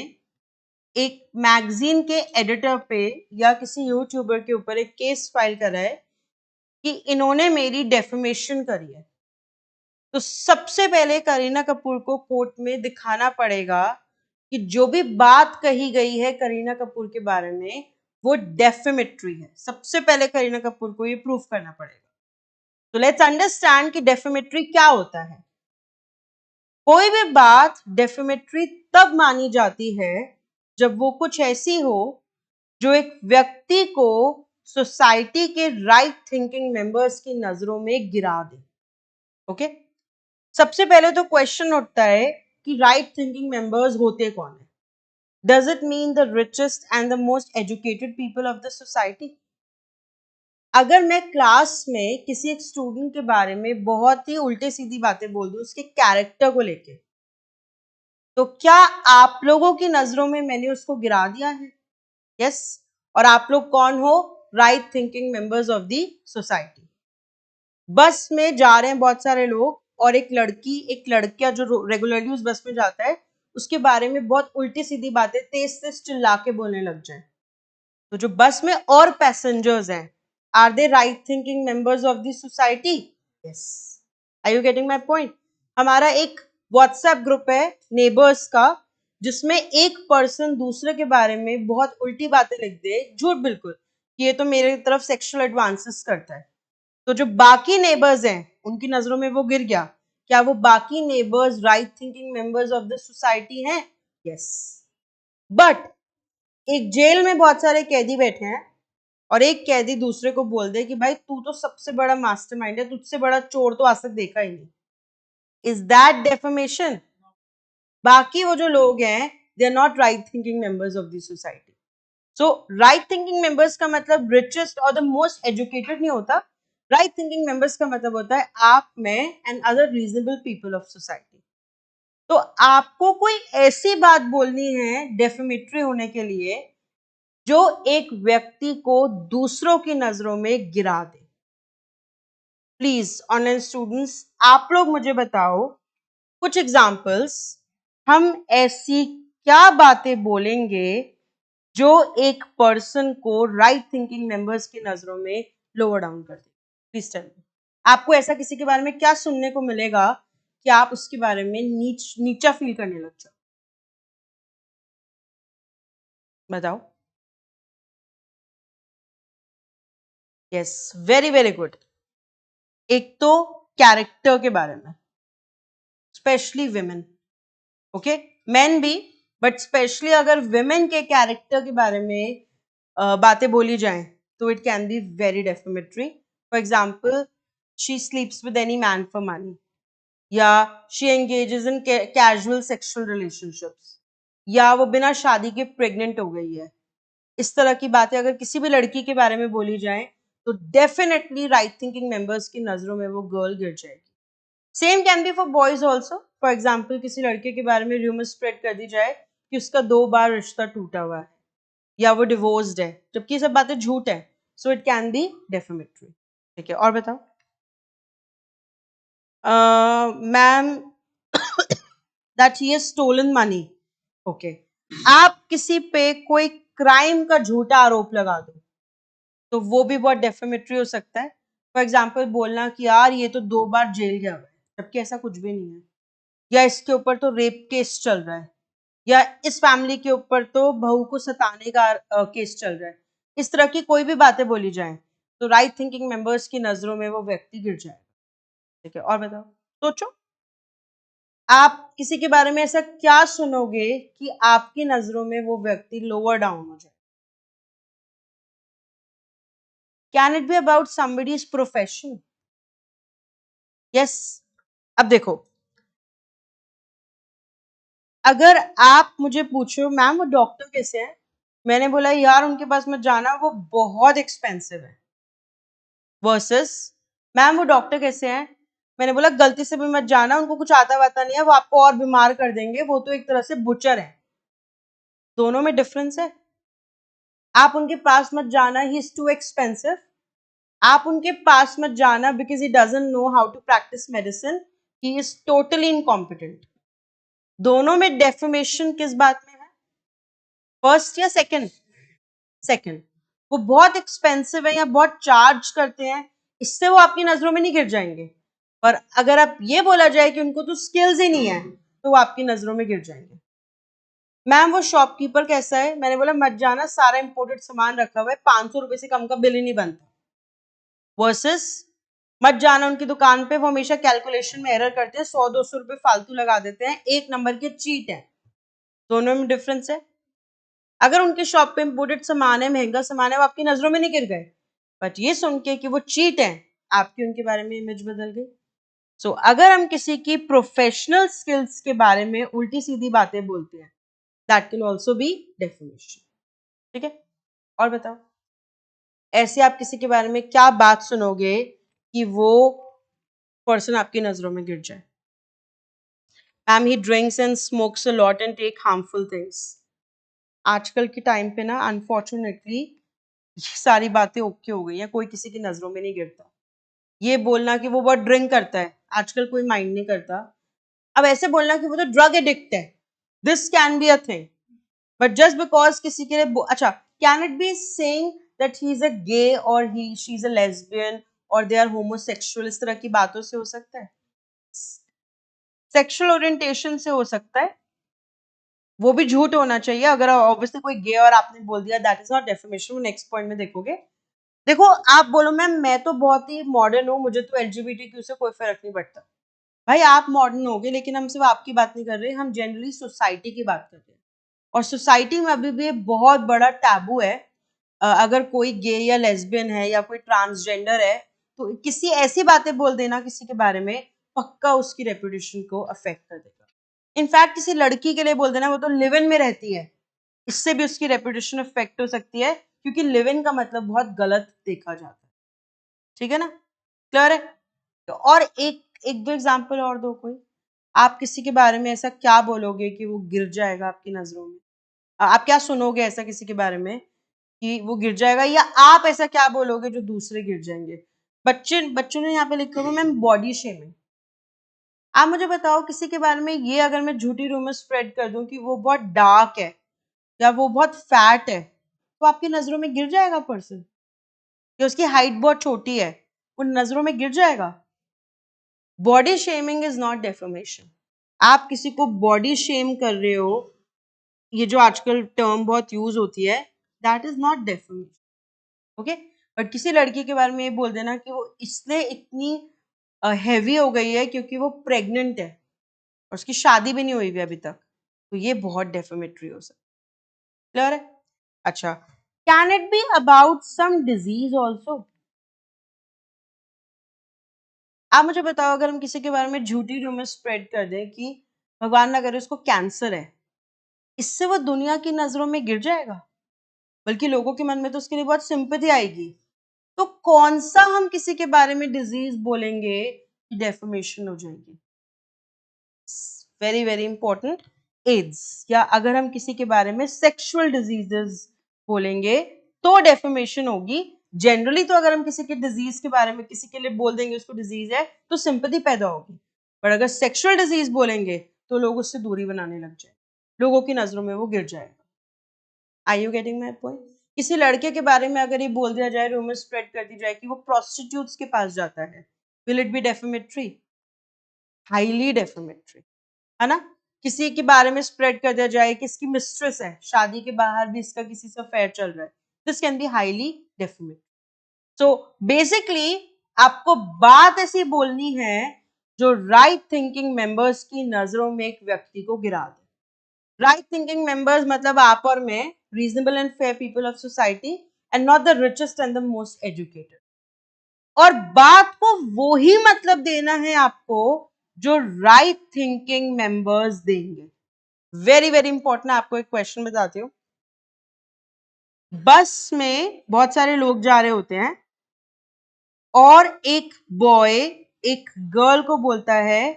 एक magazine के editor पे या किसी यूट्यूबर के ऊपर एक केस फाइल करा है कि इन्होंने मेरी डेफेमेशन करी है, तो सबसे पहले करीना कपूर को कोर्ट में दिखाना पड़ेगा कि जो भी बात कही गई है करीना कपूर के बारे में वो डेफेमेटरी है। सबसे पहले करीना कपूर को ये प्रूफ करना पड़ेगा। तो लेट्स अंडरस्टैंड कि डेफेमेटरी क्या होता है। कोई भी बात डेफेमेटरी तब मानी जाती है जब वो कुछ ऐसी हो जो एक व्यक्ति को सोसाइटी के राइट थिंकिंग मेंबर्स की नजरों में गिरा दे। ओके, सबसे पहले तो क्वेश्चन उठता है कि राइट थिंकिंग मेंबर्स होते कौन है? Does it mean the richest and the most educated people of the society? अगर मैं क्लास में किसी एक स्टूडेंट के बारे में बहुत ही उल्टे सीधी बातें बोल दूं उसके कैरेक्टर को लेके, तो क्या आप लोगों की नजरों में मैंने उसको गिरा दिया है? यस। और आप लोग कौन हो? Right thinking members of the society. बस में जा रहे हैं बहुत सारे लोग और एक लड़कियां जो रेगुलरली उस बस में जाता है उसके बारे में बहुत उल्टी सीधी बातें तेज तेज चिल्ला के बोलने लग जाए, तो जो बस में और पैसेंजर्स हैं, are they right thinking members of the society? Yes. Are you getting my point? हमारा एक व्हाट्सएप ग्रुप है नेबर्स का जिसमें एक पर्सन दूसरे के बारे में बहुत उल्टी बातें लिख दे, झूठ बिल्कुल, कि ये तो मेरे तरफ सेक्सुअल एडवांसेस करता है, तो जो बाकी नेबर्स हैं उनकी नजरों में वो गिर गया। क्या वो बाकी neighbours right thinking members of the society हैं? यस। बट एक जेल में बहुत सारे कैदी बैठे हैं और एक कैदी दूसरे को बोल दे कि भाई तू तो सबसे बड़ा मास्टरमाइंड है, तुझसे बड़ा चोर तो आज तक देखा ही नहीं। Is that defamation? बाकी वो जो लोग हैं they are not right thinking members of the society. So right thinking members का मतलब रिचेस्ट और द मोस्ट एजुकेटेड नहीं होता। राइट थिंकिंग मेंबर्स का मतलब होता है आप, मैं and other reasonable people of society. तो आपको कोई ऐसी बात बोलनी है डेफिमेटरी होने के लिए जो एक व्यक्ति को दूसरों की नजरों में गिरा दे। प्लीज ऑनलाइन स्टूडेंट्स, आप लोग मुझे बताओ कुछ एग्जांपल्स, हम ऐसी क्या बातें बोलेंगे जो एक पर्सन को राइट थिंकिंग मेंबर्स की नजरों में लोअर डाउन कर दे? प्लीज टेल मी, आपको ऐसा किसी के बारे में क्या सुनने को मिलेगा कि आप उसके बारे में नीचा फील करने लग जाओ? बताओ। Yes, very very good. एक तो कैरेक्टर के बारे में, स्पेशली विमेन, ओके, मेन भी, बट स्पेशली अगर विमेन के कैरेक्टर के बारे में बातें बोली जाएं तो it can be very defamatory. For example, she sleeps with any man for money, या she engages in casual sexual relationships, या वो बिना शादी के प्रेग्नेंट हो गई है, इस तरह की बातें अगर किसी भी लड़की के बारे में बोली जाए तो डेफिनेटली राइट थिंकिंग मेंबर्स की नजरों में वो गर्ल गिर जाएगी. Same can be for boys also. For example किसी लड़के के बारे में र्यूमर स्प्रेड कर दी जाए कि उसका 2 बार रिश्ता टूटा हुआ है या वो डिवोर्स्ड है, जबकि ये सब बातें झूठ है. So it can be defamatory. ठीक है, और बताओ. Ma'am, that he has stolen money. Okay, आप किसी पे कोई क्राइम का झूठा आरोप लगा दो तो वो भी बहुत डेफेमेटरी हो सकता है. फॉर एग्जाम्पल बोलना कि यार ये तो 2 बार जेल गया हुआ है, जबकि ऐसा कुछ भी नहीं है. या इसके ऊपर तो रेप केस चल रहा है, या इस फैमिली के ऊपर तो बहू को सताने का केस चल रहा है. इस तरह की कोई भी बातें बोली जाएं तो राइट थिंकिंग मेंबर्स की नजरों में वो व्यक्ति गिर जाए. ठीक है, और बताओ. सोचो, आप किसी के बारे में ऐसा क्या सुनोगे कि आपकी नजरों में वो व्यक्ति लोअर डाउन हो जाए. Can it be about somebody's profession? Yes. अब देखो, अगर आप मुझे पूछो मैम वो डॉक्टर कैसे हैं, मैंने बोला यार उनके पास मत जाना, वो बहुत एक्सपेंसिव है. वर्सेस मैम वो डॉक्टर कैसे हैं, मैंने बोला गलती से भी मत जाना, उनको कुछ आता वाता नहीं है, वो आपको और बीमार कर देंगे, वो तो एक तरह से बुचर है. दोनों में डिफरेंस है. आप उनके पास मत जाना, ही इज टू एक्सपेंसिव. आप उनके पास मत जाना because he doesn't know how to practice medicine, he is totally incompetent. दोनों में डेफिमेशन किस बात में है, फर्स्ट या सेकंड? सेकंड. वो बहुत एक्सपेंसिव है या बहुत चार्ज करते हैं, इससे वो आपकी नजरों में नहीं गिर जाएंगे. पर अगर आप ये बोला जाए कि उनको तो स्किल्स ही नहीं है तो वो आपकी नजरों में गिर जाएंगे. मैम वो शॉपकीपर कैसा है, मैंने बोला मत जाना, सारा इंपोर्टेड सामान रखा हुआ है, 500 रुपए से कम का बिल ही नहीं बनता. वर्सेस मत जाना उनकी दुकान पे, वो हमेशा कैलकुलेशन में एरर करते हैं, 100-200 रुपए फालतू लगा देते हैं, एक नंबर के चीट है. दोनों में डिफरेंस है. अगर उनके शॉप पे इंपोर्टेड सामान है, महंगा सामान है, वो आपकी नजरों में नहीं गिर गए, बट ये सुन के कि वो चीट है, आपकी उनके बारे में इमेज बदल गई. सो अगर हम किसी की प्रोफेशनल स्किल्स के बारे में उल्टी सीधी बातें बोलते हैं, that can also B definition. ठीक है, और बताओ, ऐसे आप किसी के बारे में क्या बात सुनोगे कि वो पर्सन आपकी नजरों में गिर जाए. Ma'am he drinks and smokes a lot and take harmful things. आजकल के टाइम पे ना अनफॉर्चुनेटली ये सारी बातें ओके हो गई हैं, कोई किसी की नजरों में नहीं गिरता. ये बोलना कि वो बहुत ड्रिंक करता है, आजकल कोई माइंड नहीं करता. अब ऐसे बोलना कि वो तो ड्रग एडिक्ट है, this can be a thing. But just because किसी के लिए अच्छा, can it be saying that he is a gay और he she is a lesbian और दे आर होमोसेक्सुअल, इस तरह की बातों से हो सकता है, सेक्सुअल ओरिएंटेशन से हो सकता है, वो भी झूठ होना चाहिए. अगर ऑब्वियसली कोई गे और आपने बोल दिया, that is not defamation. Next point में देखोगे. देखो, आप बोलो मैम मैं तो बहुत ही मॉडर्न हूँ, मुझे तो एलजीबीटीक्यू से कोई फर्क नहीं पड़ता. भाई आप मॉडर्न होगे, लेकिन हम सिर्फ आपकी बात नहीं कर रहे, हम जनरली सोसाइटी की बात कर रहे हैं. और सोसाइटी में अभी भी बहुत बड़ा टैबू है. अगर कोई गे या लेस्बियन है या कोई ट्रांसजेंडर है तो किसी ऐसी बातें बोल देना किसी के बारे में, पक्का उसकी रेपुटेशन को अफेक्ट कर देगा. इनफैक्ट किसी लड़की के लिए बोल देना वो तो लिव इन में रहती है, इससे भी उसकी रेपुटेशन अफेक्ट हो सकती है, क्योंकि लिव इन का मतलब बहुत गलत देखा जाता है. ठीक है ना, क्लियर है. तो और एक एक दो एग्जांपल और दो कोई. आप किसी के बारे में ऐसा क्या बोलोगे कि वो गिर जाएगा आपकी नजरों में. आप क्या सुनोगे ऐसा किसी के बारे में कि वो गिर जाएगा, या आप ऐसा क्या बोलोगे जो दूसरे गिर जाएंगे. बच्चों ने यहाँ पे लिखा हुआ मैम बॉडी शेमिंग. आप मुझे बताओ किसी के बारे में ये अगर मैं झूठी रूमर स्प्रेड कर दूं कि वो बहुत डार्क है या वो बहुत फैट है, तो आपकी नजरों में गिर जाएगा पर्सन. या उसकी हाइट बहुत छोटी है, वो नजरों में गिर जाएगा. Body shaming is not defamation. आप किसी को बॉडी शेम कर रहे हो, ये जो आजकल टर्म बहुत यूज होती है, that is not defamation. Okay. But किसी लड़की के बारे में ये बोल देना कि वो इसलिए इतनी हैवी हो गई है क्योंकि वो प्रेग्नेंट है और उसकी शादी भी नहीं हुई है अभी तक, तो ये बहुत डेफेमेटरी हो सकता है. क्लियर है. अच्छा, can it be about some disease also? आप मुझे बताओ, अगर हम किसी के बारे में झूठी रूमर स्प्रेड कर दें कि भगवान ना करे उसको कैंसर है, इससे वो दुनिया की नजरों में गिर जाएगा, बल्कि लोगों के मन में तो उसके लिए बहुत सिंपैथी आएगी। तो कौन सा हम किसी के बारे में डिजीज बोलेंगे कि डेफमेशन हो जाएगी? Very very important, AIDS. या अगर हम किसी के बारे में सेक्सुअल डिजीजेस बोलेंगे तो डेफमेशन होगी। जनरली तो अगर हम किसी के डिजीज के बारे में किसी के लिए बोल देंगे उसको डिजीज है तो सिंपैथी पैदा होगी, पर अगर सेक्सुअल डिजीज बोलेंगे तो लोग उससे दूरी बनाने लग जाए, लोगों की नजरों में वो गिर जाएगा। आई यू गेटिंग माई पॉइंट? किसी लड़के के बारे में अगर ये बोल दिया जाए, रूमर स्प्रेड कर दी जाए कि वो प्रोस्टिट्यूट्स के पास जाता है, will it be defamatory? Highly defamatory, है ना? किसी के बारे में स्प्रेड कर दिया जाए कि इसकी मिस्ट्रेस है, शादी के बाहर भी इसका किसी से अफेयर चल रहा है, this can be highly defamatory. So basically आपको बात ऐसी बोलनी है जो राइट थिंकिंग मेंबर्स की नजरों में एक व्यक्ति को गिरा दे। राइट थिंकिंग मेंबर्स मतलब आप और मैं, reasonable and fair people of society, and not the richest and the most educated. और बात को वो ही मतलब देना है आपको जो राइट थिंकिंग मेंबर्स देंगे। वेरी वेरी इंपॉर्टेंट, आपको एक क्वेश्चन बताती हूँ। बस में बहुत सारे लोग जा रहे होते हैं और एक बॉय एक गर्ल को बोलता है,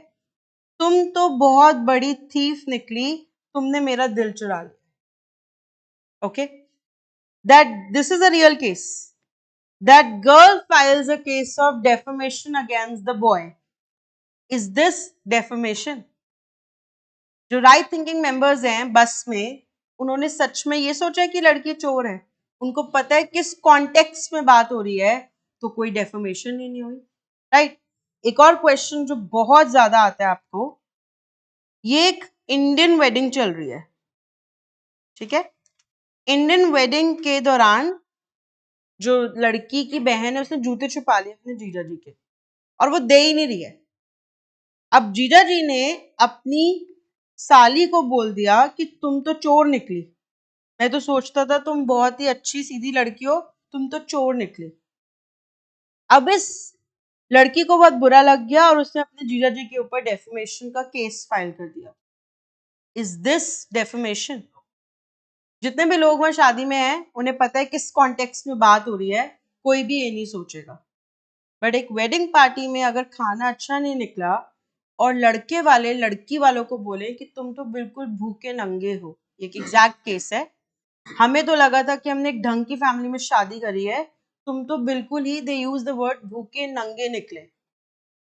तुम तो बहुत बड़ी थीफ निकली, तुमने मेरा दिल चुरा लिया। Okay, that this is a real case. That girl files a case of defamation against the boy. Is this defamation? जो राइट थिंकिंग मेंबर्स हैं बस में, उन्होंने सच में ये सोचा कि लड़की चोर है, उनको पता है किस कॉन्टेक्स्ट में बात हो रही है, तो कोई डेफमेशन ही नहीं हुई, राइट? एक और क्वेश्चन जो बहुत ज्यादा आता है आपको, ये एक इंडियन वेडिंग चल रही है, ठीक है? इंडियन वेडिंग के दौरान जो लड़की की बहन है उसने जूते छुपा लिए अपने जीजा जी के, और वो दे ही नहीं रही है। अब जीजा जी ने अपनी साली को बोल दिया कि तुम तो चोर निकली, मैं तो सोचता था तुम बहुत ही अच्छी सीधी लड़की हो, तुम तो चोर निकली। अब इस लड़की को बहुत बुरा लग गया और उसने अपने जीजा जी के ऊपर डेफेमेशन का केस फाइल कर दिया। Is this defamation? जितने भी लोग वहां शादी में हैं उन्हें पता है किस कॉन्टेक्स्ट में बात हो रही है, कोई भी ये नहीं सोचेगा। बट एक वेडिंग पार्टी में अगर खाना अच्छा नहीं निकला और लड़के वाले लड़की वालों को बोले कि तुम तो बिल्कुल भूखे नंगे हो, एक एग्जैक्ट केस है, हमें तो लगा था कि हमने एक ढंग की फैमिली में शादी करी है, तुम तो बिल्कुल ही, दे यूज द वर्ड भूखे नंगे निकले।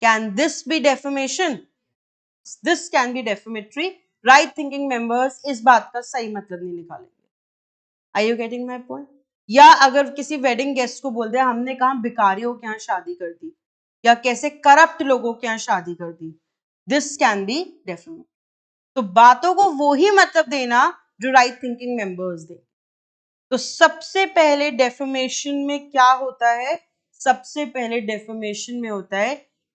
Can this be defamation? This can be defamatory. Right thinking members इस बात का सही मतलब नहीं निकालेंगे। Are you getting my point? या अगर किसी वेडिंग गेस्ट को बोल दिया हमने कहा भिखारियों के यहाँ शादी कर दी, या कैसे करप्ट लोगों के यहाँ शादी कर दी, दिस कैन बी डेफिनेट। तो बातों को वो ही मतलब देना जो राइट थिंकिंग मेंबर्स दे। तो सबसे पहले डेफेमेशन में क्या होता है? सबसे पहले डेफेमेशन में होता है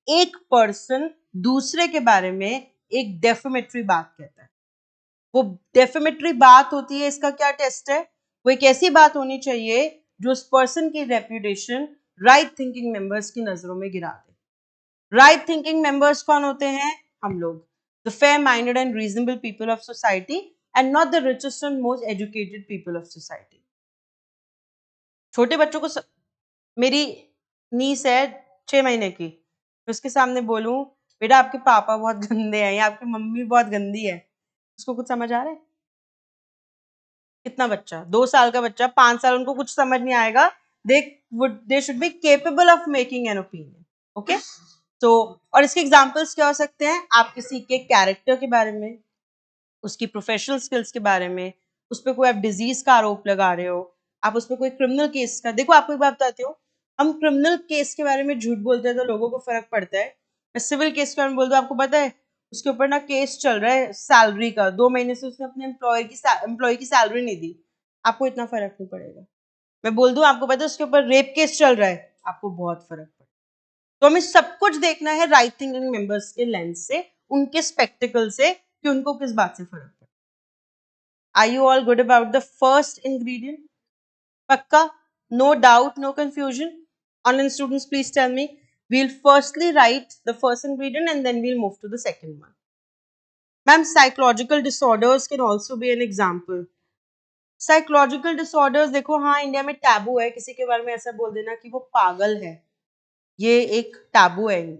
एक पर्सन दूसरे के बारे में एक डेफेमेटरी बात कहता है। वो डेफेमेटरी बात होती है, इसका क्या टेस्ट है? वो एक ऐसी बात होनी चाहिए जो उस पर्सन की रेप्यूटेशन राइट थिंकिंग मेंबर्स की नजरों में गिरा दे। राइट थिंकिंग मेंबर्स कौन होते हैं? हम लोग, the fair minded and reasonable people of society, and not the richest and most educated people of society. छोटे बच्चों को मेरी नीस है 6 महीने की, उसके सामने बोलूं बेटा आपके पापा बहुत गंदे हैं या आपकी मम्मी बहुत गंदी है, उसको कुछ समझ आ रहा है? कितना बच्चा, 2 साल का बच्चा, 5 साल, उनको कुछ समझ नहीं आएगा। They should be capable of making an opinion. Okay, तो और इसके एग्जांपल्स क्या हो सकते हैं? आप किसी के कैरेक्टर के बारे में, उसकी प्रोफेशनल स्किल्स के बारे में, उस पर कोई आप डिजीज का आरोप लगा रहे हो, आप उस पर कोई क्रिमिनल केस का, देखो आपको एक बात बताती हूँ, हम क्रिमिनल केस के बारे में झूठ बोलते हैं तो लोगों को फर्क पड़ता है। मैं सिविल केस के बारे में बोल दूं, आपको पता है उसके ऊपर ना केस चल रहा है सैलरी का, 2 महीने से उसने अपने एम्प्लॉय की सैलरी नहीं दी, आपको इतना फर्क नहीं पड़ेगा। मैं बोल दूं आपको पता है उसके ऊपर रेप केस चल रहा है, आपको बहुत फर्क पड़ेगा। तो हमें सब कुछ देखना है राइट थिंकिंग मेंबर्स के लेंस से, उनके स्पेक्टिकल से, कि उनको किस बात से फर्क पड़े। Are you all good about the first ingredient? Pakka? No doubt, no confusion? Online students, please tell me. we'll firstly write the first ingredient and then we'll move to the second one. Ma'am, psychological disorders can also be an example. Psychological disorders देखो, हाँ India में taboo है किसी के बारे में ऐसा बोल देना कि वो पागल है, ये एक टैबू है।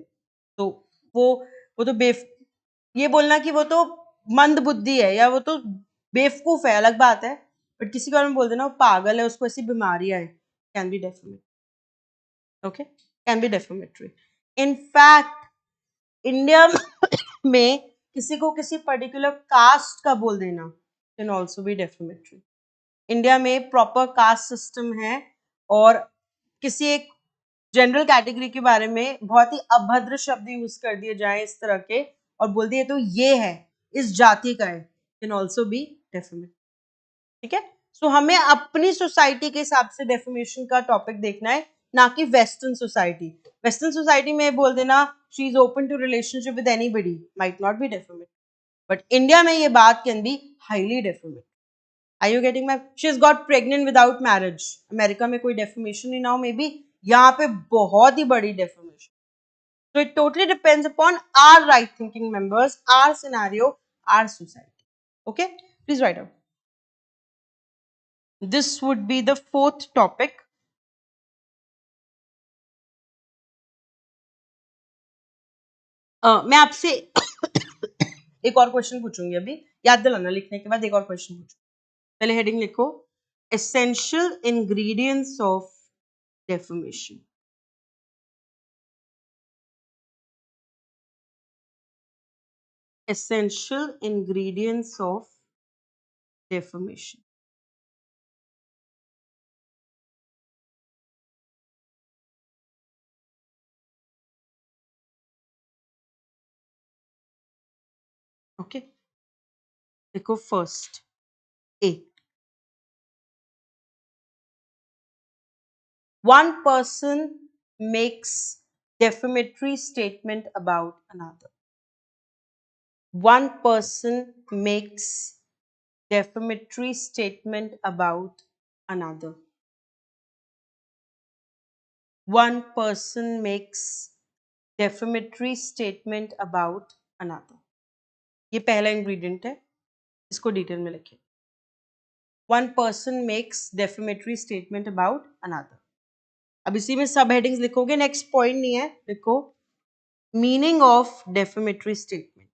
तो वो तो ये बोलना कि वो तो मंद बुद्धि है या वो तो बेवकूफ है अलग बात है, बट किसी के बारे में बोल देना वो पागल है, उसको ऐसी बीमारियां है, can be defamatory. Okay, can be defamatory. In fact India में किसी को किसी पर्टिकुलर कास्ट का बोल देना can also be defamatory. India में प्रॉपर कास्ट सिस्टम है और किसी एक जनरल कैटेगरी के बारे में बहुत ही अभद्र शब्द यूज कर दिए जाए इस तरह के और बोल दिए तो ये है, इस जाति का है, कैन ऑल्सो बी डेफिमेट। ठीक है, सो हमें अपनी सोसाइटी के हिसाब से डेफिमेशन का टॉपिक देखना है, ना कि वेस्टर्न सोसाइटी। वेस्टर्न सोसाइटी में बोल देना she is open to relationship with anybody might not be defamed, but India में ये बात can be highly defamed. Are you getting my? She's got pregnant without marriage. America में कोई defamation नहीं ना हो, मे बी यहाँ पे बहुत ही बड़ी defamation. So it totally depends upon our right thinking members, our scenario, our society. Okay, please write out. This would be the fourth topic. मैं आपसे एक और क्वेश्चन पूछूंगी अभी, याद दिलाना लिखने के बाद एक और क्वेश्चन पूछूंगी। पहले हेडिंग लिखो, essential ingredients of defamation. Essential ingredients of defamation. Okay, देखो first A. One person makes defamatory statement about another. One person makes defamatory statement about another. One person makes defamatory statement about another. ये पहला ingredient है, इसको detail में लिखिए। One person makes defamatory statement about another. अब इसी में सब हेडिंग्स लिखोगे, नेक्स्ट पॉइंट नहीं है, लिखो meaning of defamatory statement.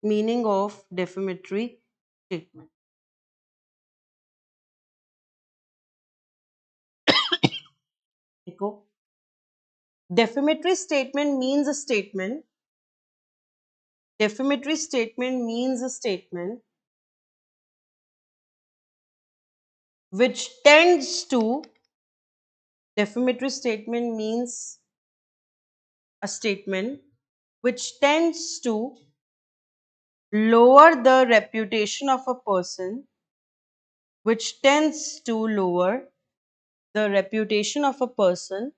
Meaning of defamatory statement. देखो, defamatory statement means a statement. Defamatory statement means a statement which tends to, defamatory statement means a statement which tends to lower the reputation of a person, which tends to lower the reputation of a person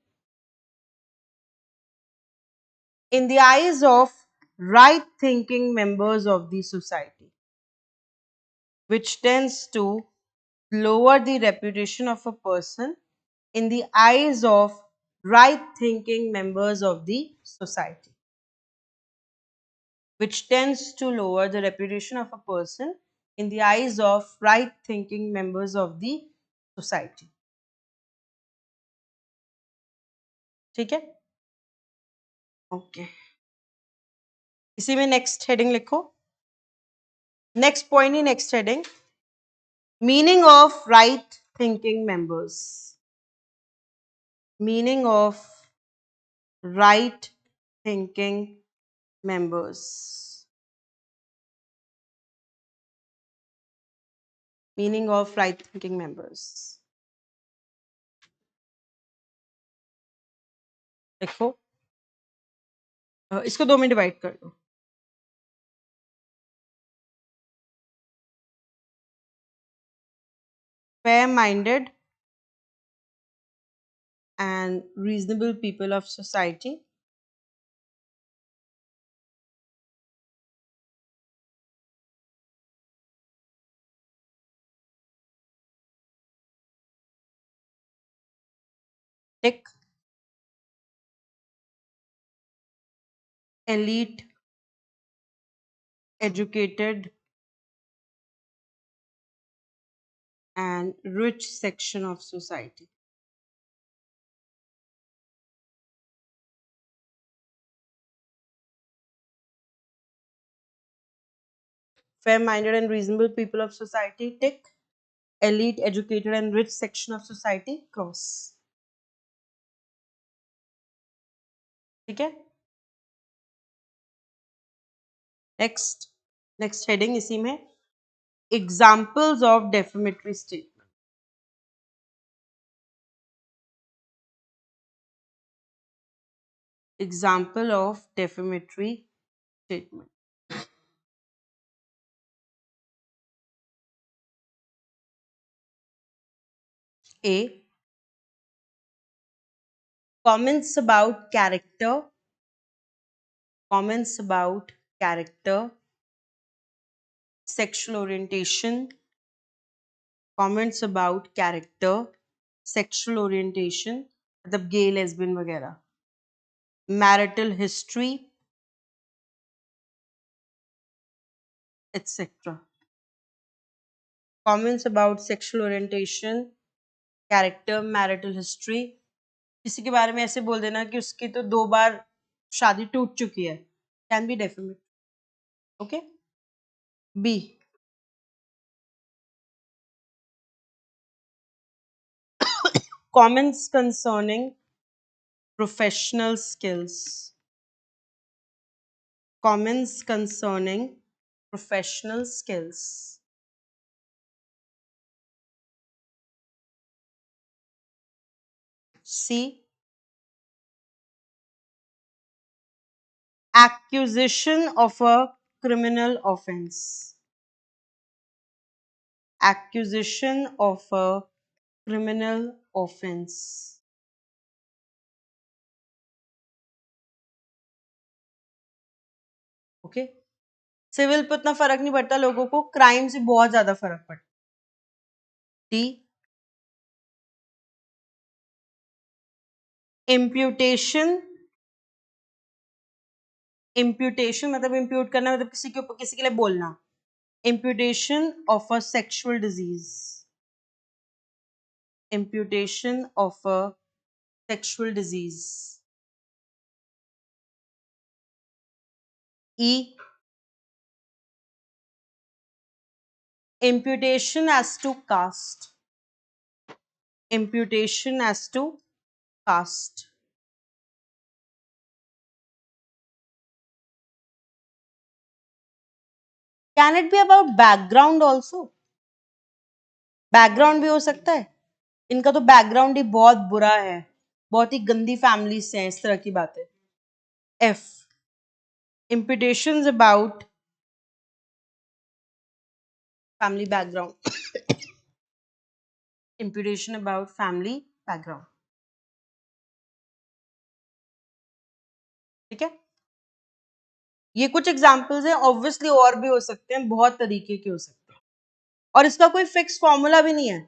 in the eyes of right thinking members of the society, which tends to lower the reputation of a person in the eyes of right thinking members of the society, which tends to lower the reputation of a person in the eyes of right thinking members of the society. ठीक है, okay, इसी में next heading लिखो, next point he next heading, meaning of right thinking members. Meaning of right thinking members. Meaning of right thinking members. देखो, इसको दो में divide कर दो। fair minded and reasonable people of society, tick. Elite, educated, and rich section of society. Fair-minded and reasonable people of society, tick. Elite, educated, and rich section of society, cross. ठीक है? Next heading इसी में examples of defamatory statement. Example of defamatory statement. A. Comments about character. Comments about character, sexual orientation. Comments about character, sexual orientation, मतलब gay, lesbian वगैरह. Marital history, etc. Comments about sexual orientation, character, marital history. किसी के बारे में ऐसे बोल देना कि उसकी तो 2 बार शादी टूट चुकी है, can be defamatory. Okay. B. Comments concerning professional skills. Comments concerning professional skills. C. Accusation of a criminal offense. Accusation of a criminal offense. Okay. Civil पे उतना फर्क नहीं पड़ता लोगों को, क्राइम से बहुत ज्यादा फर्क पड़ता. डी. इम्प्यूटेशन. इम्प्यूटेशन मतलब इम्प्यूट करना, मतलब किसी के ऊपर किसी के लिए बोलना. Imputation of a sexual disease. Imputation of a sexual disease. E. Imputation as to caste. Imputation as to caste. Can it be about background also? Background भी हो सकता है. इनका तो बैकग्राउंड ही बहुत बुरा है, बहुत ही गंदी फैमिली से हैं, इस तरह की बातें. F. Imputations about family background. Imputation about family background. ठीक है. ये कुछ एग्जाम्पल्स हैं, ऑब्वियसली और भी हो सकते हैं, बहुत तरीके के हो सकते हैं, और इसका कोई फिक्स फॉर्मूला भी नहीं है.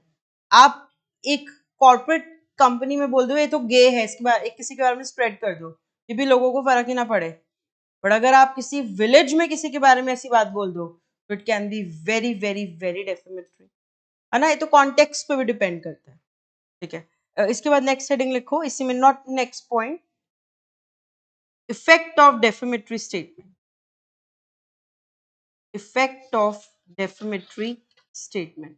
आप एक कॉर्पोरेट कंपनी में बोल दो ये तो गे है, इसके बाद एक किसी के बारे में स्प्रेड कर दो, ये भी लोगों को फर्क ही ना पड़े. बट अगर आप किसी विलेज में किसी के बारे में ऐसी बात बोल दो तो it can be very very very defamatory, है ना. ये तो कॉन्टेक्स्ट पे भी डिपेंड करता है. ठीक है. इसके बाद नेक्स्ट हेडिंग लिखो इसी में, not next point, effect of defamatory statement. Effect of defamatory statement.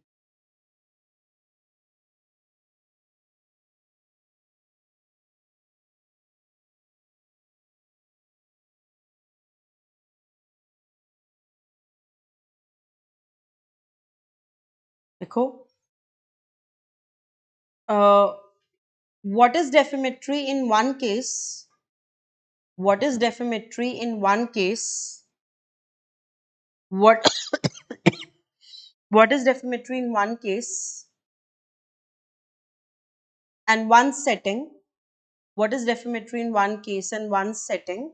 देखो, what is defamatory in one case, what is defamatory in one case, what what is defamatory in one case and one setting, what is defamatory in one case and one setting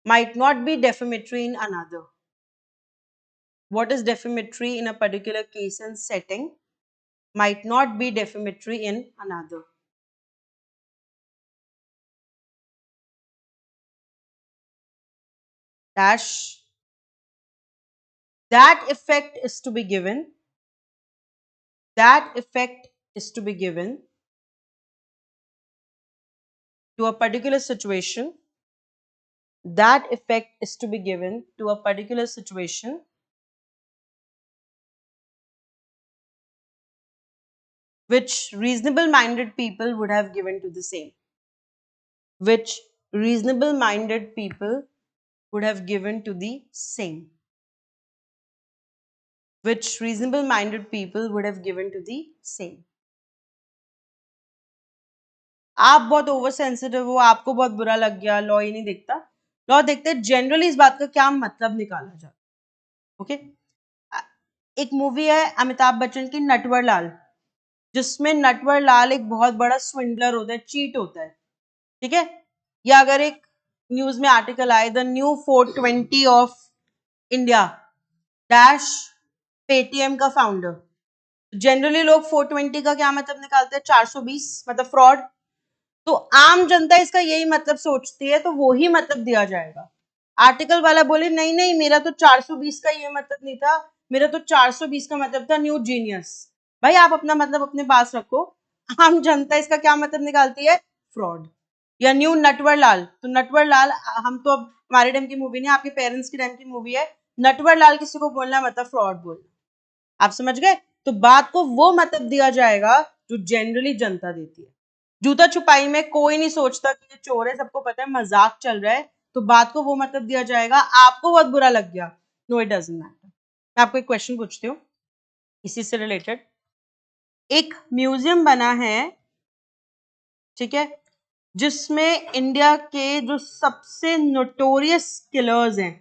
might not be defamatory in another. What is defamatory in a particular case and setting might not be defamatory in another. Dash. That effect is to be given. That effect is to be given to a particular situation. That effect is to be given to a particular situation which reasonable minded people would have given to the same. Which reasonable minded people would have given to the same. Which reasonable minded people would have given to the same. आप बहुत over sensitive हो, आपको बहुत बुरा लग गया, law ही नहीं देखता, लॉ देखते हैं जनरली इस बात का क्या मतलब निकाला जाए. ओके, एक मूवी है अमिताभ बच्चन की नटवर लाल, जिसमें नटवर लाल एक बहुत बड़ा स्विंडलर होता है, चीट होता है. ठीक है, या अगर एक न्यूज में आर्टिकल आए, the new 420 of India dash Paytm का फाउंडर. जनरली लोग 420 का क्या मतलब निकालते हैं, 420 मतलब फ्रॉड. तो आम जनता इसका यही मतलब सोचती है, तो वो ही मतलब दिया जाएगा. आर्टिकल वाला बोले नहीं नहीं, मेरा तो 420 का ये मतलब नहीं था, मेरा तो 420 का मतलब था न्यू जीनियस. भाई आप अपना मतलब अपने पास रखो. आम जनता इसका क्या मतलब निकालती है, फ्रॉड. या न्यू नटवर लाल, तो नटवर लाल हम तो अब हमारे टाइम की मूवी नहीं, आपके पेरेंट्स के टाइम की मूवी है. नटवर लाल किसी को बोलना मतलब फ्रॉड बोलना. आप समझ गए. तो बात को वो मतलब दिया जाएगा जो जनरली जनता देती है. जूता छुपाई में कोई नहीं सोचता कि ये चोर है, सबको पता है मजाक चल रहा है, तो बात को वो मतलब दिया जाएगा. आपको बहुत बुरा लग गया, नो इट डजंट मैटर. मैं आपको एक क्वेश्चन पूछती हूँ इसी से रिलेटेड. एक म्यूजियम बना है, ठीक है, जिसमें इंडिया के जो सबसे नोटोरियस किलर्स हैं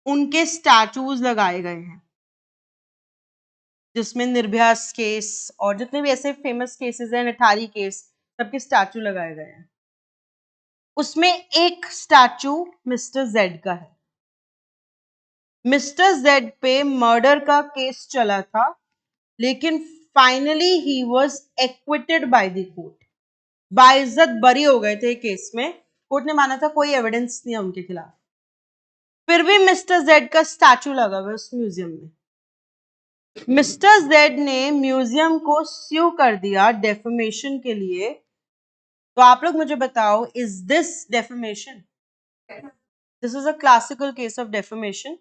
उनके स्टैचूज लगाए गए हैं, जिसमें निर्भया केस और जितने भी ऐसे फेमस केसेस हैं, नठारी केस, सबके स्टैचू लगाए गए हैं. उसमें एक स्टैचू मिस्टर जेड का है. मिस्टर जेड पे मर्डर का केस चला था, लेकिन finally he was acquitted by the court. बाइज्जत बरी हो गए थे केस में, कोर्ट ने माना था कोई एविडेंस नहीं है उनके खिलाफ. फिर भी मिस्टर जेड का स्टैचू लगा हुआ है उस म्यूजियम में. मिस्टर जेड ने म्यूजियम को स्यू कर दिया डेफेमेशन के लिए. तो आप लोग मुझे बताओ, is this defamation? This is a classical case of defamation.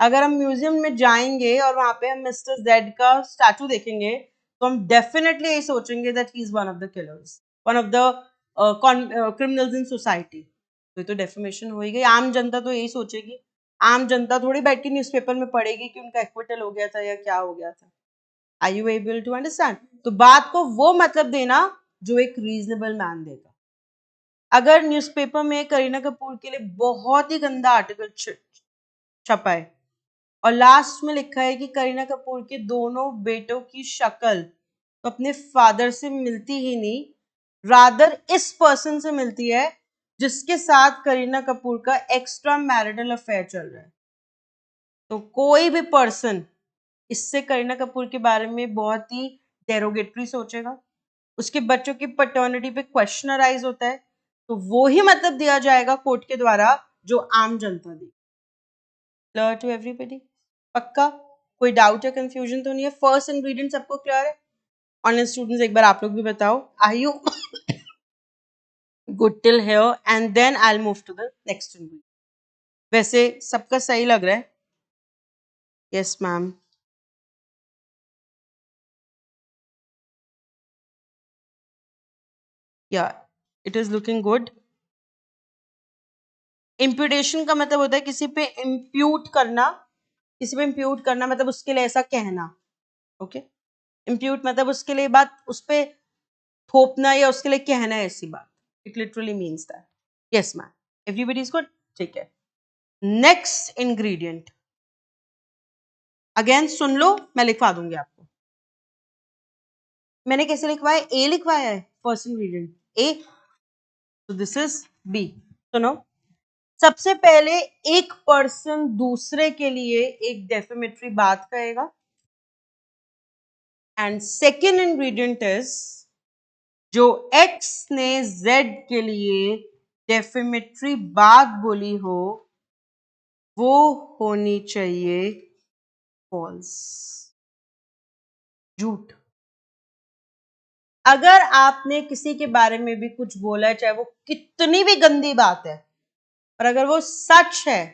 अगर हम म्यूजियम में जाएंगे और वहां पे हम मिस्टर जेड का स्टैचू देखेंगे, तो हम डेफिनेटली यही सोचेंगे that he is one of the killers, one of the criminals in society. तो ये तो डेफेमेशन हो ही गई. आम जनता तो यही सोचेगी. आम जनता थोड़ी बैठ के न्यूज़पेपर में पढ़ेगी कि उनका एक्विटल हो गया था या क्या हो गया था. Are you able to understand? तो बात को वो मतलब देना जो एक रीजनेबल मैन देगा. अगर न्यूज़पेपर में करीना कपूर के लिए बहुत ही गंदा आर्टिकल छपा है और लास्ट में लिखा है कि करीना कपूर के दोनों बेटों की शक्ल तो अपने फादर से मिलती ही नहीं, रादर इस पर्सन से मिलती है जिसके साथ करीना कपूर का एक्स्ट्रा मैरिटल अफेयर चल रहा है, तो कोई भी पर्सन इससे करीना कपूर के बारे में बहुत ही डेरोगेटरी सोचेगा. उसके बच्चों की पैटर्निटी पे क्वेश्चन अराइज होता है, तो वो ही मतलब दिया जाएगा कोर्ट के द्वारा जो आम जनता दी. Clear to everybody? पक्का? कोई डाउट या कंफ्यूजन तो नहीं है? फर्स्ट इंग्रेडिएंट सबको क्लियर है? ऑनलाइन स्टूडेंट्स एक बार आप लोग भी बताओ, are you good till here? And then I will move to the next ingredient. वैसे सबका सही लग रहा है? Yes ma'am. Yeah it is looking good. Imputation का मतलब होता है किसी पे इम्प्यूट करना. किसी पे इम्प्यूट करना मतलब उसके लिए ऐसा कहना. ओके, इम्प्यूट मतलब उसके लिए बात उस पे थोपना या उसके लिए कहना है ऐसी बात. It literally means that. Yes ma'am, everybody is good. ठीक है, नेक्स्ट इंग्रेडिएंट अगेन सुन लो, मैं लिखवा दूंगी आपको. मैंने कैसे लिखवाया? ए लिखवाया है फर्स्ट इंग्रेडिएंट ए, तो दिस इज बी. सुनो, सबसे पहले एक पर्सन दूसरे के लिए एक डेफिमेटरी बात कहेगा. एंड सेकेंड इंग्रेडिएंट इज जो X ने Z के लिए डेफिमेटरी बात बोली हो वो होनी चाहिए फॉल्स, झूठ। अगर आपने किसी के बारे में भी कुछ बोला है, चाहे वो कितनी भी गंदी बात है, पर अगर वो सच है,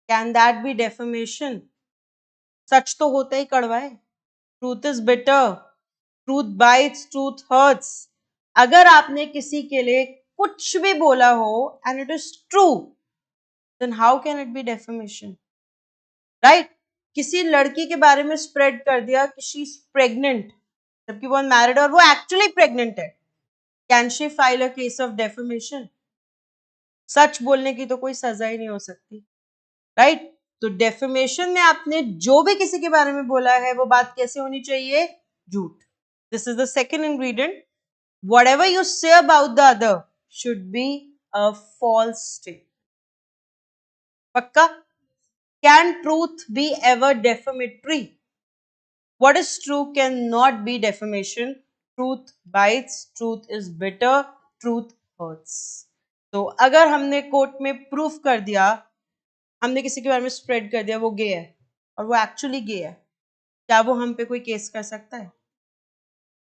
कैन दैट बी डेफेमेशन? सच तो होता ही कड़वा है। Truth is bitter, truth bites, truth hurts. अगर आपने किसी के लिए कुछ भी बोला हो and it is true, then how can it be defamation? Right? किसी लड़की के बारे में स्प्रेड कर दिया कि शी इज प्रेग्नेंट, जबकि वो अनमैरिड और वो एक्चुअली प्रेग्नेंट है, can she file a case of defamation? सच बोलने की तो कोई सजा ही नहीं हो सकती, राइट? तो डेफेमेशन में आपने जो भी किसी के बारे में बोला है वो बात कैसे होनी चाहिए? झूठ। This is the second ingredient. Whatever you say about the other should be a false statement. पक्का? Can truth be ever defamatory? What is true cannot be defamation. Truth bites, truth is bitter, truth hurts. तो अगर हमने court में proof कर दिया, हमने किसी के बारे में स्प्रेड कर दिया वो गे है और वो एक्चुअली गे है, क्या वो हम पे कोई केस कर सकता है?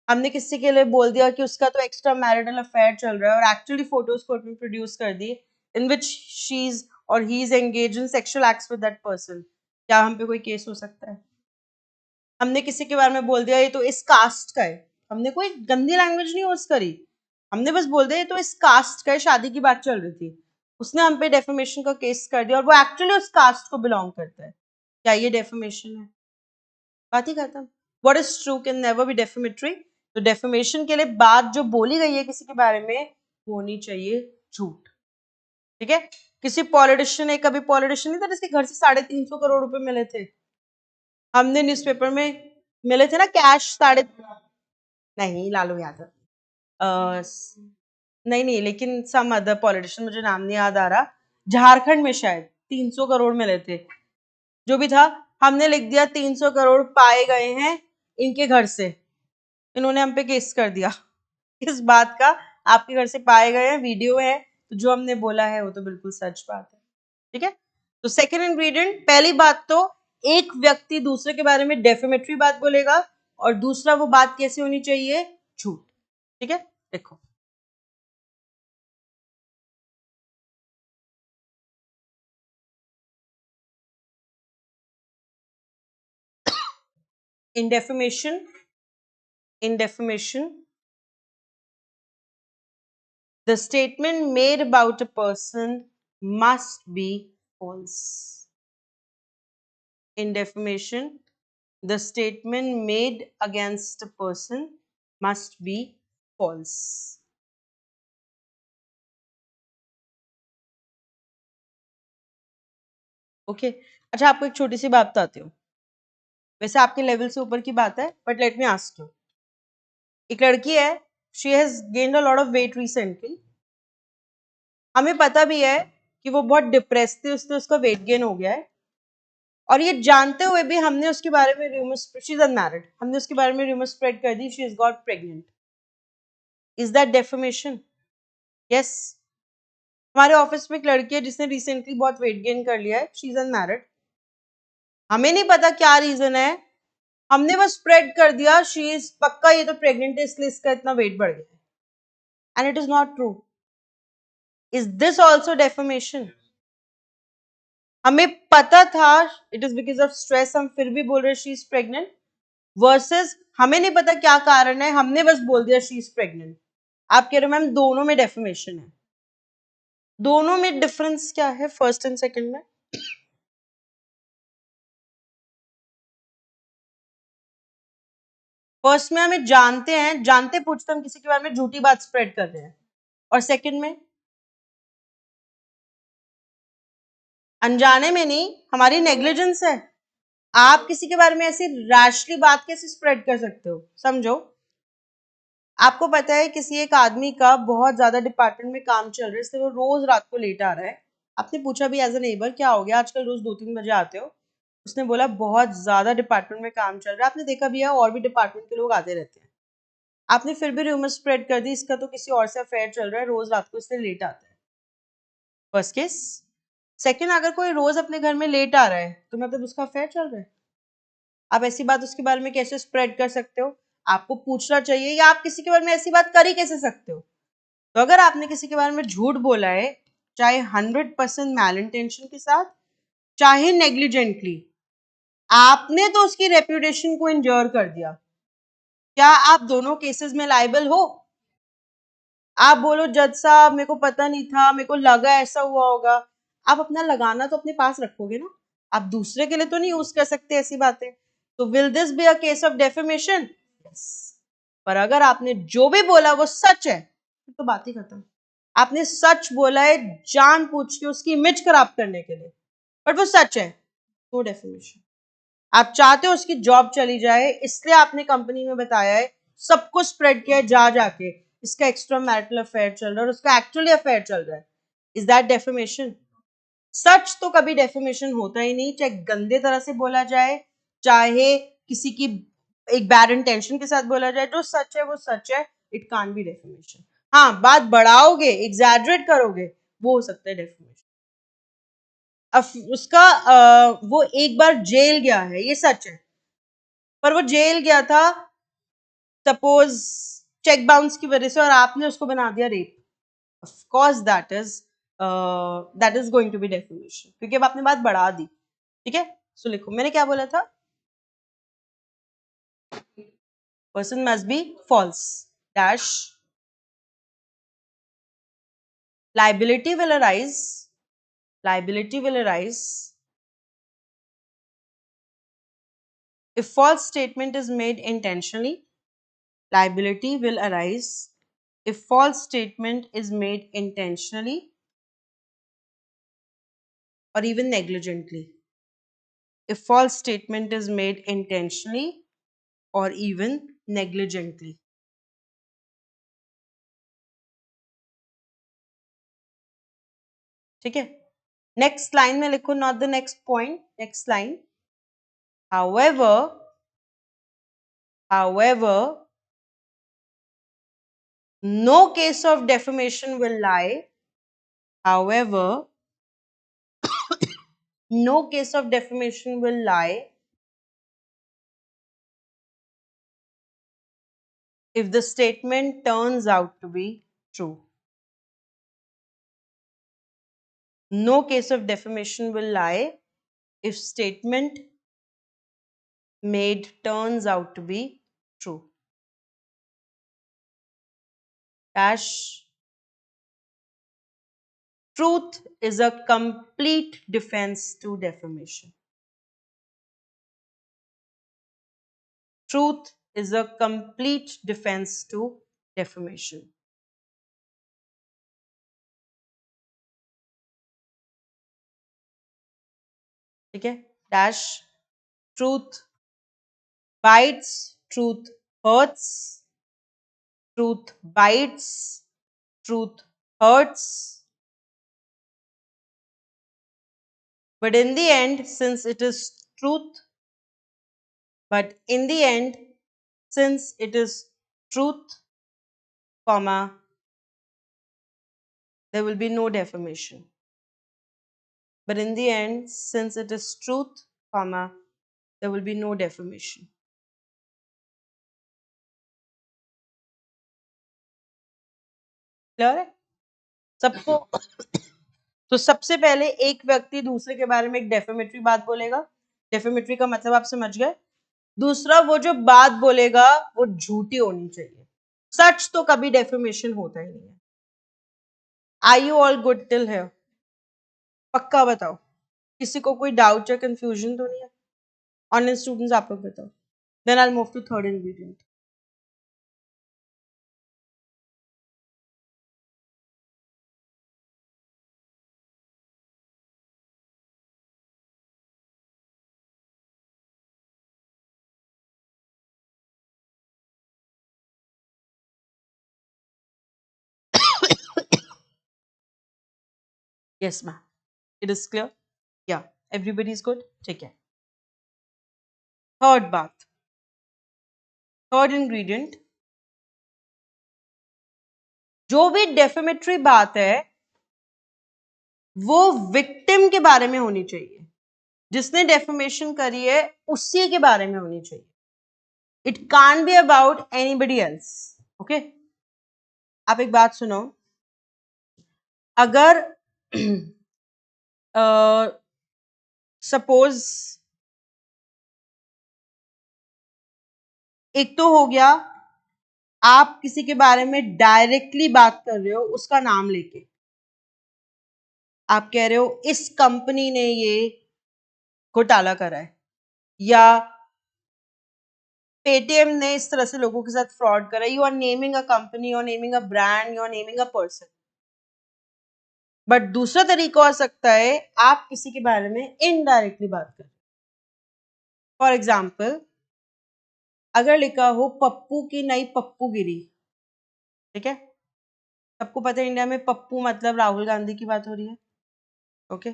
हमने किसी के लिए बोल दिया कि उसका तो एक्स्ट्रा मैरिटल अफेयर चल रहा है और एक्चुअली फोटोज कोर्ट में प्रोड्यूस कर दी इन विच शी इज और he is engage in sexual acts with that person, क्या हम पे कोई केस हो सकता है? हमने किसी के बारे में बोल दिया ये तो इस कास्ट का है, हमने कोई गंदी लैंग्वेज नहीं यूज करी, हमने बस बोल दिया ये तो इस कास्ट का है, शादी की बात चल रही थी, उसने हम पे डेफेमेशन का केस कर दिया और वो एक्चुअली उस कास्ट को बिलोंग करता है, क्या ये डेफेमेशन है? बात ही खत्म। What is true can never be defamatory. तो डेफेमेशन के लिए बात जो बोली गई है किसी के बारे में वो होनी चाहिए झूठ, ठीक है? किसी पॉलिटिशियन ने, कभी पॉलिटिशियन नहीं था जिसके घर से 350 करोड़ रुपए मिले थे, हमने न्यूज़पेपर में मिले थे ना कैश, साढ़े, नहीं लालू यादव, नहीं नहीं, लेकिन सम अदर पॉलिटिशियन, मुझे नाम नहीं याद आ रहा, झारखंड में शायद 300 करोड़ मिले थे, जो भी था, हमने लिख दिया 300 करोड़ पाए गए हैं इनके घर से, इन्होंने हम पे केस कर दिया इस बात का, आपके घर से पाए गए हैं, वीडियो है, तो जो हमने बोला है वो तो बिल्कुल सच बात है, ठीक है? तो सेकेंड इंग्रेडिएंट, पहली बात तो एक व्यक्ति दूसरे के बारे में डेफेमेटरी बात बोलेगा और दूसरा वो बात कैसे होनी चाहिए? झूठ, ठीक है? देखो in defamation the statement made about a person must be false. In defamation the statement made against a person must be false. Okay अच्छा, आपको एक छोटी सी बात बताती हूँ, वैसे आपके लेवल से ऊपर की बात है, but let me ask you. एक लड़की है, she has gained a lot of weight recently, हमें पता भी है कि वो बहुत डिप्रेस थी, उससे उसका वेट गेन हो गया है, और ये जानते हुए भी हमने उसके बारे में रूमर्स, शी इज अनमैरिड, हमने उसके बारे में रूमर्स स्प्रेड कर दी, she is got pregnant. Is that defamation? Yes. हमारे ऑफिस में एक लड़की है जिसने रिसेंटली बहुत वेट गेन कर लिया है, शी इज अनमैरिड, हमें नहीं पता क्या रीजन है, हमने बस स्प्रेड कर दिया शी इज पक्का ये तो प्रेग्नेंट है इसलिए इसका इतना वेट बढ़ गया, and it is not true. Is this also defamation? हमें पता था it is because of stress, हम फिर भी बोल रहे शी इज प्रेग्नेंट, वर्सेस हमें नहीं पता क्या कारण है, हमने बस बोल दिया शी इज प्रेग्नेंट। आप कह रहे हो मैम दोनों में डेफेमेशन है, दोनों में डिफरेंस क्या है फर्स्ट एंड सेकंड में? फर्स्ट में हमें जानते हैं, जानते पूछते हम किसी के बारे में झूठी बात स्प्रेड कर रहे हैं, और सेकंड में अनजाने में नहीं, हमारी नेग्लिजेंस है। आप किसी के बारे में ऐसी रैशली बात कैसे स्प्रेड कर सकते हो? समझो, आपको पता है किसी एक आदमी का बहुत ज्यादा डिपार्टमेंट में काम चल रहा है, इसलिए वो रोज रात को लेट आ रहा है, आपने पूछा भी एज ए नेबर क्या हो गया आजकल रोज 2-3 बजे आते हो, उसने बोला बहुत ज्यादा डिपार्टमेंट में काम चल रहा है, आपने देखा भी है और भी डिपार्टमेंट के लोग आते रहते हैं, आपने फिर भी रूमर स्प्रेड कर दी इसका तो किसी और से अफेयर चल रहा है, रोज रात को इसलिए लेट आता है। First case. सेकंड, अगर कोई रोज अपने घर में लेट आ रहा है तो मतलब उसका अफेयर चल रहा है, आप ऐसी बात उसके बारे में कैसे स्प्रेड कर सकते हो? आपको पूछना चाहिए, या आप किसी के बारे में ऐसी बात कर ही कैसे सकते हो? तो अगर आपने किसी के बारे में झूठ बोला है, चाहे 100% मैल इंटेंशन के साथ, चाहे नेग्लिजेंटली, आपने तो उसकी रेप्यूटेशन को इंजर कर दिया। क्या आप दोनों केसेस में लायबल हो? आप बोलो जज साहब मेरे को पता नहीं था, मेरे को लगा ऐसा हुआ होगा, आप अपना लगाना तो अपने पास रखोगे ना, आप दूसरे के लिए तो नहीं यूज कर सकते ऐसी बातें। तो will this be a case of defamation? Yes. पर अगर आपने जो भी बोला वो सच है तो बात ही खत्म। आपने सच बोला है जान पूछ के उसकी इमेज खराब करने के लिए, बट वो सच है, तो डेफेमेशन। आप चाहते हो उसकी जॉब चली जाए इसलिए आपने कंपनी में बताया है, सबको स्प्रेड किया है जा जाके इसका एक्स्ट्रा मैरिटल अफेयर चल रहा है और उसका एक्चुअली अफेयर चल रहा है। Is that defamation? सच तो कभी डेफेमेशन होता ही नहीं, चाहे गंदे तरह से बोला जाए, चाहे किसी की एक बैड इंटेंशन के साथ बोला जाए, जो सच है वो सच है, इट कांट बी डेफेमेशन। हाँ, बात बढ़ाओगे, एग्जैजरेट करोगे, वो हो सकता है डेफेमेशन। उसका वो एक बार जेल गया है ये सच है, पर वो जेल गया था सपोज चेक बाउंस की वजह से और आपने उसको बना दिया rape, of course that is going to be definition, क्योंकि अब आपने बात बढ़ा दी। ठीक है, सो लिखो मैंने क्या बोला था, person must be false dash liability will arise, liability will arise if false statement is made intentionally, liability will arise if false statement is made intentionally or even negligently, if false statement is made intentionally or even negligently. ठीक है, next line में लिखो, not the next point, next line. however no case of defamation will lie, however no case of defamation will lie if the statement turns out to be true. No case of defamation will lie if statement made turns out to be true. Dash truth is a complete defense to defamation. Truth is a complete defense to defamation. ठीक है, dash truth bites, truth hurts, truth bites, truth hurts. But in the end, since it is truth, but in the end, since it is truth, comma, there will be no defamation. But in the end, since it is truth, comma, there will be no defamation. Clear है सबको? तो सबसे पहले एक व्यक्ति दूसरे के बारे में एक डेफेमेटरी बात बोलेगा, डेफेमेटरी का मतलब आप समझ गए। दूसरा, वो जो बात बोलेगा वो झूठी होनी चाहिए, सच तो कभी डेफेमेशन होता ही नहीं है। Are you all good till here? पक्का बताओ, किसी को कोई डाउट या कंफ्यूजन तो नहीं है? ऑनलाइन स्टूडेंट्स आप लोग बताओ, then I will move to third ingredient. Yes ma'am, it is clear? या एवरीबडी इज गुड? ठीक है, थर्ड बात, थर्ड इंग्रेडिएंट, जो भी डेफेमेटरी बात है वो विक्टिम के बारे में होनी चाहिए, जिसने डेफेमेशन करी है उसी के बारे में होनी चाहिए. It can't be about anybody else. Okay, आप एक बात सुनो, अगर सपोज एक तो हो गया आप किसी के बारे में डायरेक्टली बात कर रहे हो उसका नाम लेके, आप कह रहे हो इस कंपनी ने ये घोटाला करा है, या पेटीएम ने इस तरह से लोगों के साथ फ्रॉड करा. You are naming a company, you are naming a brand, you are naming a person. But दूसरा तरीका हो सकता है आप किसी के बारे में इनडायरेक्टली बात करें. फॉर एग्जाम्पल, अगर लिखा हो पप्पू की नई पप्पूगिरी, ठीक है, सबको पता है इंडिया में पप्पू मतलब राहुल गांधी की बात हो रही है. ओके,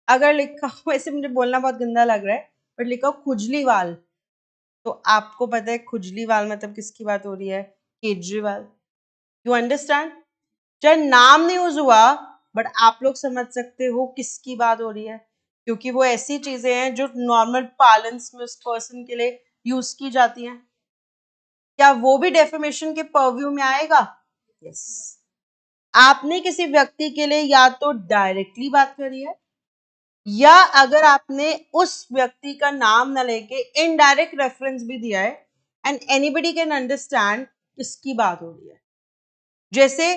अगर लिखा हो, ऐसे मुझे बोलना बहुत गंदा लग रहा है, बट लिखा हो खुजली वाल, तो आपको पता है खुजली वाल मतलब किसकी बात हो रही है, केजरीवाल. You understand? चाहे नाम नहीं यूज हुआ बट आप लोग समझ सकते हो किसकी बात हो रही है, क्योंकि वो ऐसी चीजें हैं जो नॉर्मल पार्लेंस में उस पर्सन के लिए यूज की जाती हैं. क्या वो भी डेफेमेशन के पर्व्यू में आएगा? यस. आपने किसी व्यक्ति के लिए या तो डायरेक्टली बात करी है, या अगर आपने उस व्यक्ति का नाम न लेके इनडायरेक्ट रेफरेंस भी दिया है, एंड एनीबडी कैन अंडरस्टैंड किसकी बात हो रही है. जैसे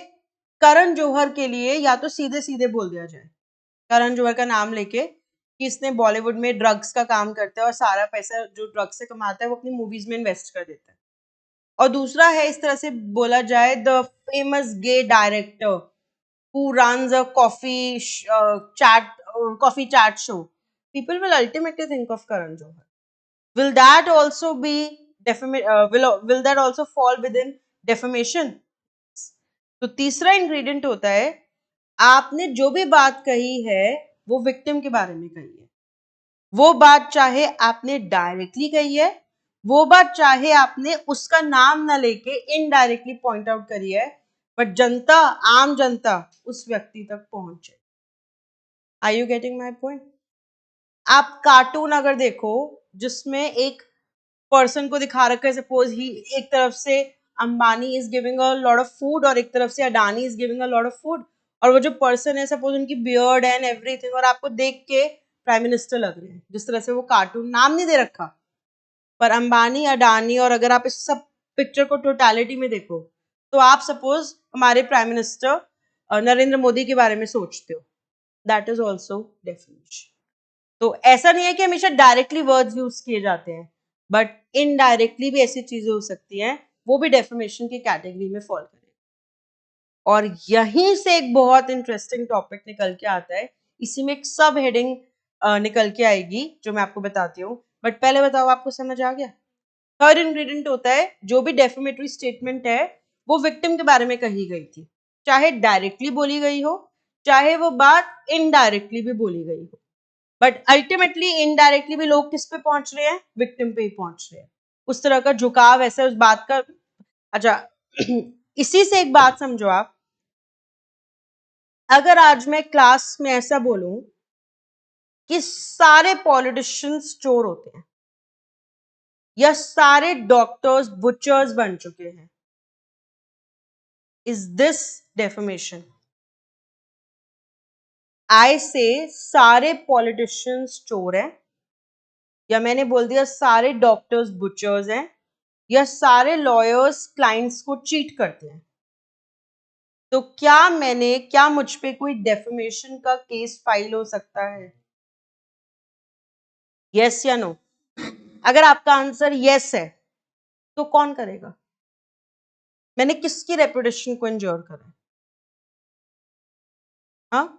करण जौहर के लिए या तो सीधे सीधे बोल दिया जाए, करण जौहर का नाम लेके, कि इसने बॉलीवुड में ड्रग्स का काम करता है और सारा पैसा जो ड्रग्स से कमाता है वो अपनी मूवीज में इन्वेस्ट कर देता है. और दूसरा है इस तरह से बोला जाए, the famous gay director who runs a coffee chat show, people will ultimately think of Karan Johar. Will that also be will that also fall within defamation? तो तीसरा इंग्रेडिएंट होता है, आपने जो भी बात कही है वो विक्टिम के बारे में कही है. वो बात चाहे आपने डायरेक्टली कही है, वो बात चाहे आपने उसका नाम ना लेके इनडायरेक्टली पॉइंट आउट करी है, बट जनता, आम जनता उस व्यक्ति तक पहुंचे. Are you getting my point? आप कार्टून अगर देखो जिसमें एक पर्सन को दिखा रखा है, सपोज ही एक तरफ से Ambani is giving a lot of food और एक तरफ से Adani is giving a lot of food, और वो जो पर्सन है सपोज उनकी बियर्ड एंड एवरीथिंग, और आपको देख के प्राइम मिनिस्टर लग रहे हैं, जिस तरह से वो कार्टून, नाम नहीं दे रखा, पर अंबानी, अडानी, और अगर आप इस सब पिक्चर को टोटलिटी में देखो तो आप सपोज हमारे प्राइम मिनिस्टर नरेंद्र मोदी के बारे में सोचते हो, दैट इज ऑल्सो डेफिनेशन. तो ऐसा नहीं है कि हमेशा डायरेक्टली वर्ड्स यूज किए जाते हैं, बट इनडायरेक्टली भी ऐसी चीजें हो सकती हैं, वो भी डेफेमेशन की कैटेगरी में फॉल करें. और यहीं से एक बहुत इंटरेस्टिंग टॉपिक निकल के आता है, इसी में एक सब हेडिंग निकल के आएगी जो मैं आपको बताती हूँ. बट पहले बताओ, आपको समझ आ गया? थर्ड इंग्रेडिएंट होता है, जो भी डेफेमेटरी स्टेटमेंट है वो विक्टिम के बारे में कही गई थी, चाहे डायरेक्टली बोली गई हो, चाहे वो बात इनडायरेक्टली भी बोली गई हो, बट अल्टीमेटली इनडायरेक्टली भी लोग किस पे पहुंच रहे हैं, विक्टिम पे ही पहुंच रहे हैं. उस तरह का झुकाव ऐसा उस बात का. अच्छा, इसी से एक बात समझो आप, अगर आज मैं क्लास में ऐसा बोलूं कि सारे पॉलिटिशियंस चोर होते हैं, या सारे डॉक्टर्स बुचर्स बन चुके हैं, इज दिस डेफेमेशन? आई से सारे पॉलिटिशियंस चोर हैं, या मैंने बोल दिया सारे डॉक्टर्स बुचर्स हैं, या सारे लॉयर्स क्लाइंट्स को चीट करते हैं, तो क्या मुझ पे कोई डेफेमेशन का केस फाइल हो सकता है? यस या नो? अगर आपका आंसर यस है तो कौन करेगा? मैंने किसकी रेपुटेशन को इंजोर करा? हाँ,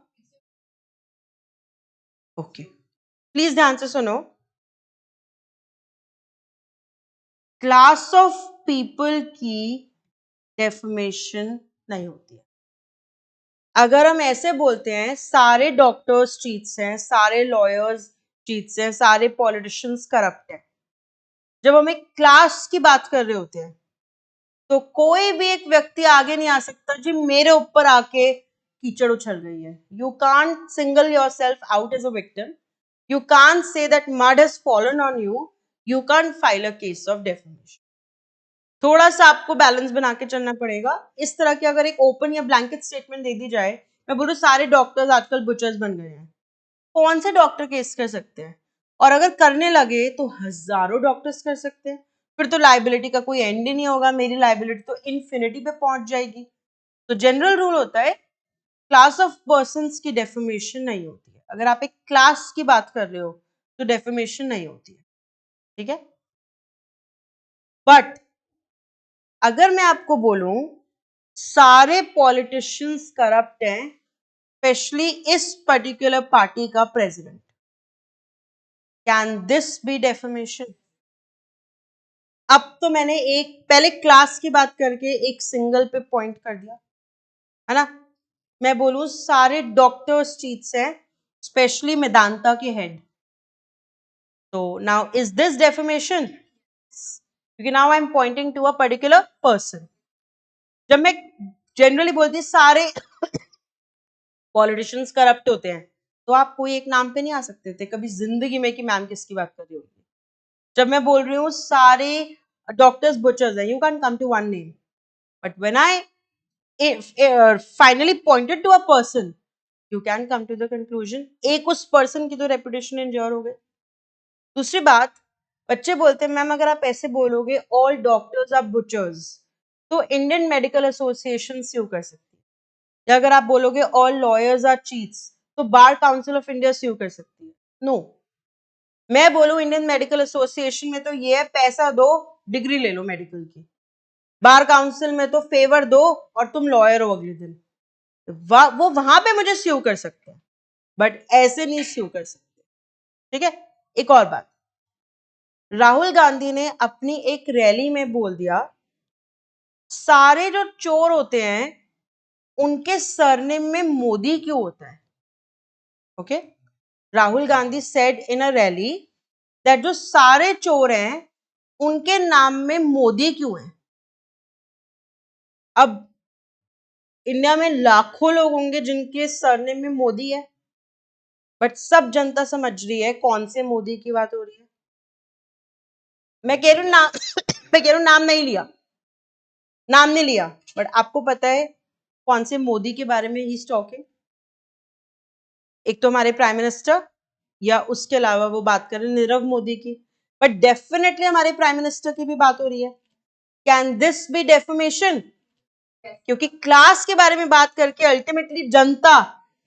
ओके, प्लीज ध्यान से सुनो. क्लास ऑफ पीपल की डेफेमेशन नहीं होती है. अगर हम ऐसे बोलते हैं सारे डॉक्टर्स चीट्स हैं, सारे लॉयर्स चीट्स हैं, सारे पॉलिटिशियंस करप्ट हैं, जब हम एक क्लास की बात कर रहे होते हैं तो कोई भी एक व्यक्ति आगे नहीं आ सकता जी मेरे ऊपर आके कीचड़ उछल रही है. You can't single yourself out as a victim. You can't say that mud has fallen on you. You can't file a case of defamation. थोड़ा सा आपको बैलेंस बना के चलना पड़ेगा. इस तरह की अगर एक ओपन या ब्लैंकेट स्टेटमेंट दे दी जाए, मैं बोलूँ सारे डॉक्टर्स आजकल बुचर्स बन गए हैं, कौन से डॉक्टर केस कर सकते हैं? और अगर करने लगे तो हजारों डॉक्टर्स कर सकते हैं. फिर तो लाइबिलिटी का कोई एंड ही नहीं होगा. मेरी लाइबिलिटी तो इन्फिनिटी पे पहुंच जाएगी. तो जनरल रूल होता है क्लास ऑफ पर्संस की डेफेमेशन नहीं होती है. अगर आप एक क्लास की बात कर रहे हो तो डेफेमेशन नहीं होती है. ठीक है. बट अगर मैं आपको बोलूं सारे पॉलिटिशियंस करप्ट हैं, स्पेशली इस पर्टिकुलर पार्टी का president, can this be defamation? अब तो मैंने एक पहले क्लास की बात करके एक सिंगल पे पॉइंट कर दिया है ना. मैं बोलूं सारे डॉक्टर्स चीट्स हैं, स्पेशली मेदांता के हेड. तो नाउ इज दिस डेफेमेशन? क्योंकि now I am pointing to a particular person. जब मैं जनरली बोलती सारे पॉलिटिशियंस करप्ट होते हैं तो आप कोई एक नाम पे नहीं आ सकते थे कभी जिंदगी में कि मैम किसकी बात कर रही होगी. जब मैं बोल रही हूँ सारे डॉक्टर्स बुचर्स हैं, you can come to one name. But when I finally pointed to a person, you can come to the conclusion एक उस पर्सन की तो रेपुटेशन इंजोर हो गई. दूसरी बात, बच्चे बोलते हैं मैम अगर आप ऐसे बोलोगे ऑल डॉक्टर्स आर बुचर्स तो इंडियन मेडिकल एसोसिएशन स्यू कर सकती है. या अगर आप बोलोगे ऑल लॉयर्स आर चीट्स तो बार काउंसिल ऑफ इंडिया स्यू कर सकती है. नो. मैं बोलूं इंडियन मेडिकल एसोसिएशन में तो ये है पैसा दो डिग्री ले लो मेडिकल की. बार काउंसिल में तो फेवर दो और तुम लॉयर हो अगले दिन. वो वहां पे मुझे स्यू कर सकते हैं बट ऐसे नहीं स्यू कर सकते. ठीक है. एक और बात, राहुल गांधी ने अपनी एक रैली में बोल दिया सारे जो चोर होते हैं उनके सरनेम में मोदी क्यों होता है. Okay. Rahul Gandhi said in a rally that जो सारे चोर हैं उनके नाम में मोदी क्यों है. अब इंडिया में लाखों लोग होंगे जिनके सरनेम में मोदी है, बट सब जनता समझ रही है कौन से मोदी की बात हो रही है. मैं कह रही हूँ नाम मैं कह रही हूँ नाम नहीं लिया, नाम नहीं लिया, बट आपको पता है कौन से मोदी के बारे में ही टॉकिंग. एक तो हमारे प्राइम मिनिस्टर या उसके अलावा वो बात कर रहे हैं नीरव मोदी की, बट डेफिनेटली हमारे प्राइम मिनिस्टर की भी बात हो रही है. Can this be defamation? क्योंकि क्लास के बारे में बात करके अल्टीमेटली जनता,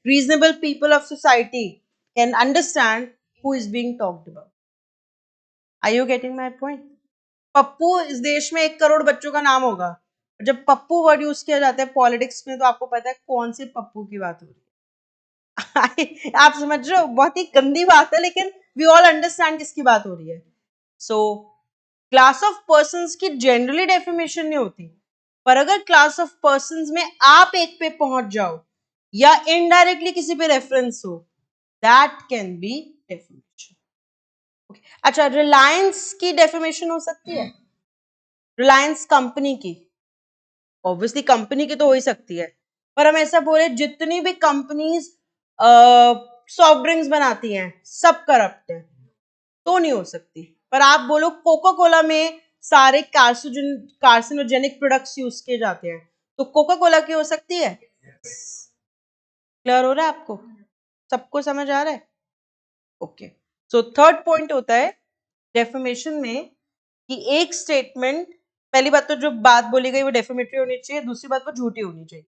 reasonable people of society can understand who is being talked about. Are you getting my point? Pappu इस देश में 1 करोड़ बच्चों का नाम होगा. जब पप्पू वर्ड यूज किया जाता है पॉलिटिक्स में तो आपको पता है कौन से पप्पू की बात हो रही है. आप समझ रहे हो, बहुत ही गंदी बात है लेकिन वी ऑल अंडरस्टैंड किसकी बात हो रही है. सो क्लास ऑफ पर्संस की जनरली डेफिनेशन नहीं होती, पर अगर क्लास ऑफ पर्संस में आप एक पे पहुंच जाओ या इनडायरेक्टली किसी पे रेफरेंस हो, दैट कैन बी डेफिनेशन. अच्छा, रिलायंस की डेफिनेशन हो सकती है. रिलायंस कंपनी की, ऑब्वियसली कंपनी की तो हो ही सकती है, पर हम ऐसा बोले जितनी भी कंपनीज सॉफ्ट ड्रिंक्स बनाती हैं सब करप्ट है तो नहीं हो सकती. पर आप बोलो कोका कोला में सारे कार्सिनोजेनिक प्रोडक्ट्स यूज किए जाते हैं तो कोका कोला की हो सकती है. क्लियर हो रहा है आपको? सबको समझ आ रहा है? ओके. सो थर्ड पॉइंट होता है डेफेमेशन में कि एक स्टेटमेंट, पहली बात तो जो बात बोली गई वो डेफेमेटरी होनी चाहिए, दूसरी बात वो झूठी होनी चाहिए,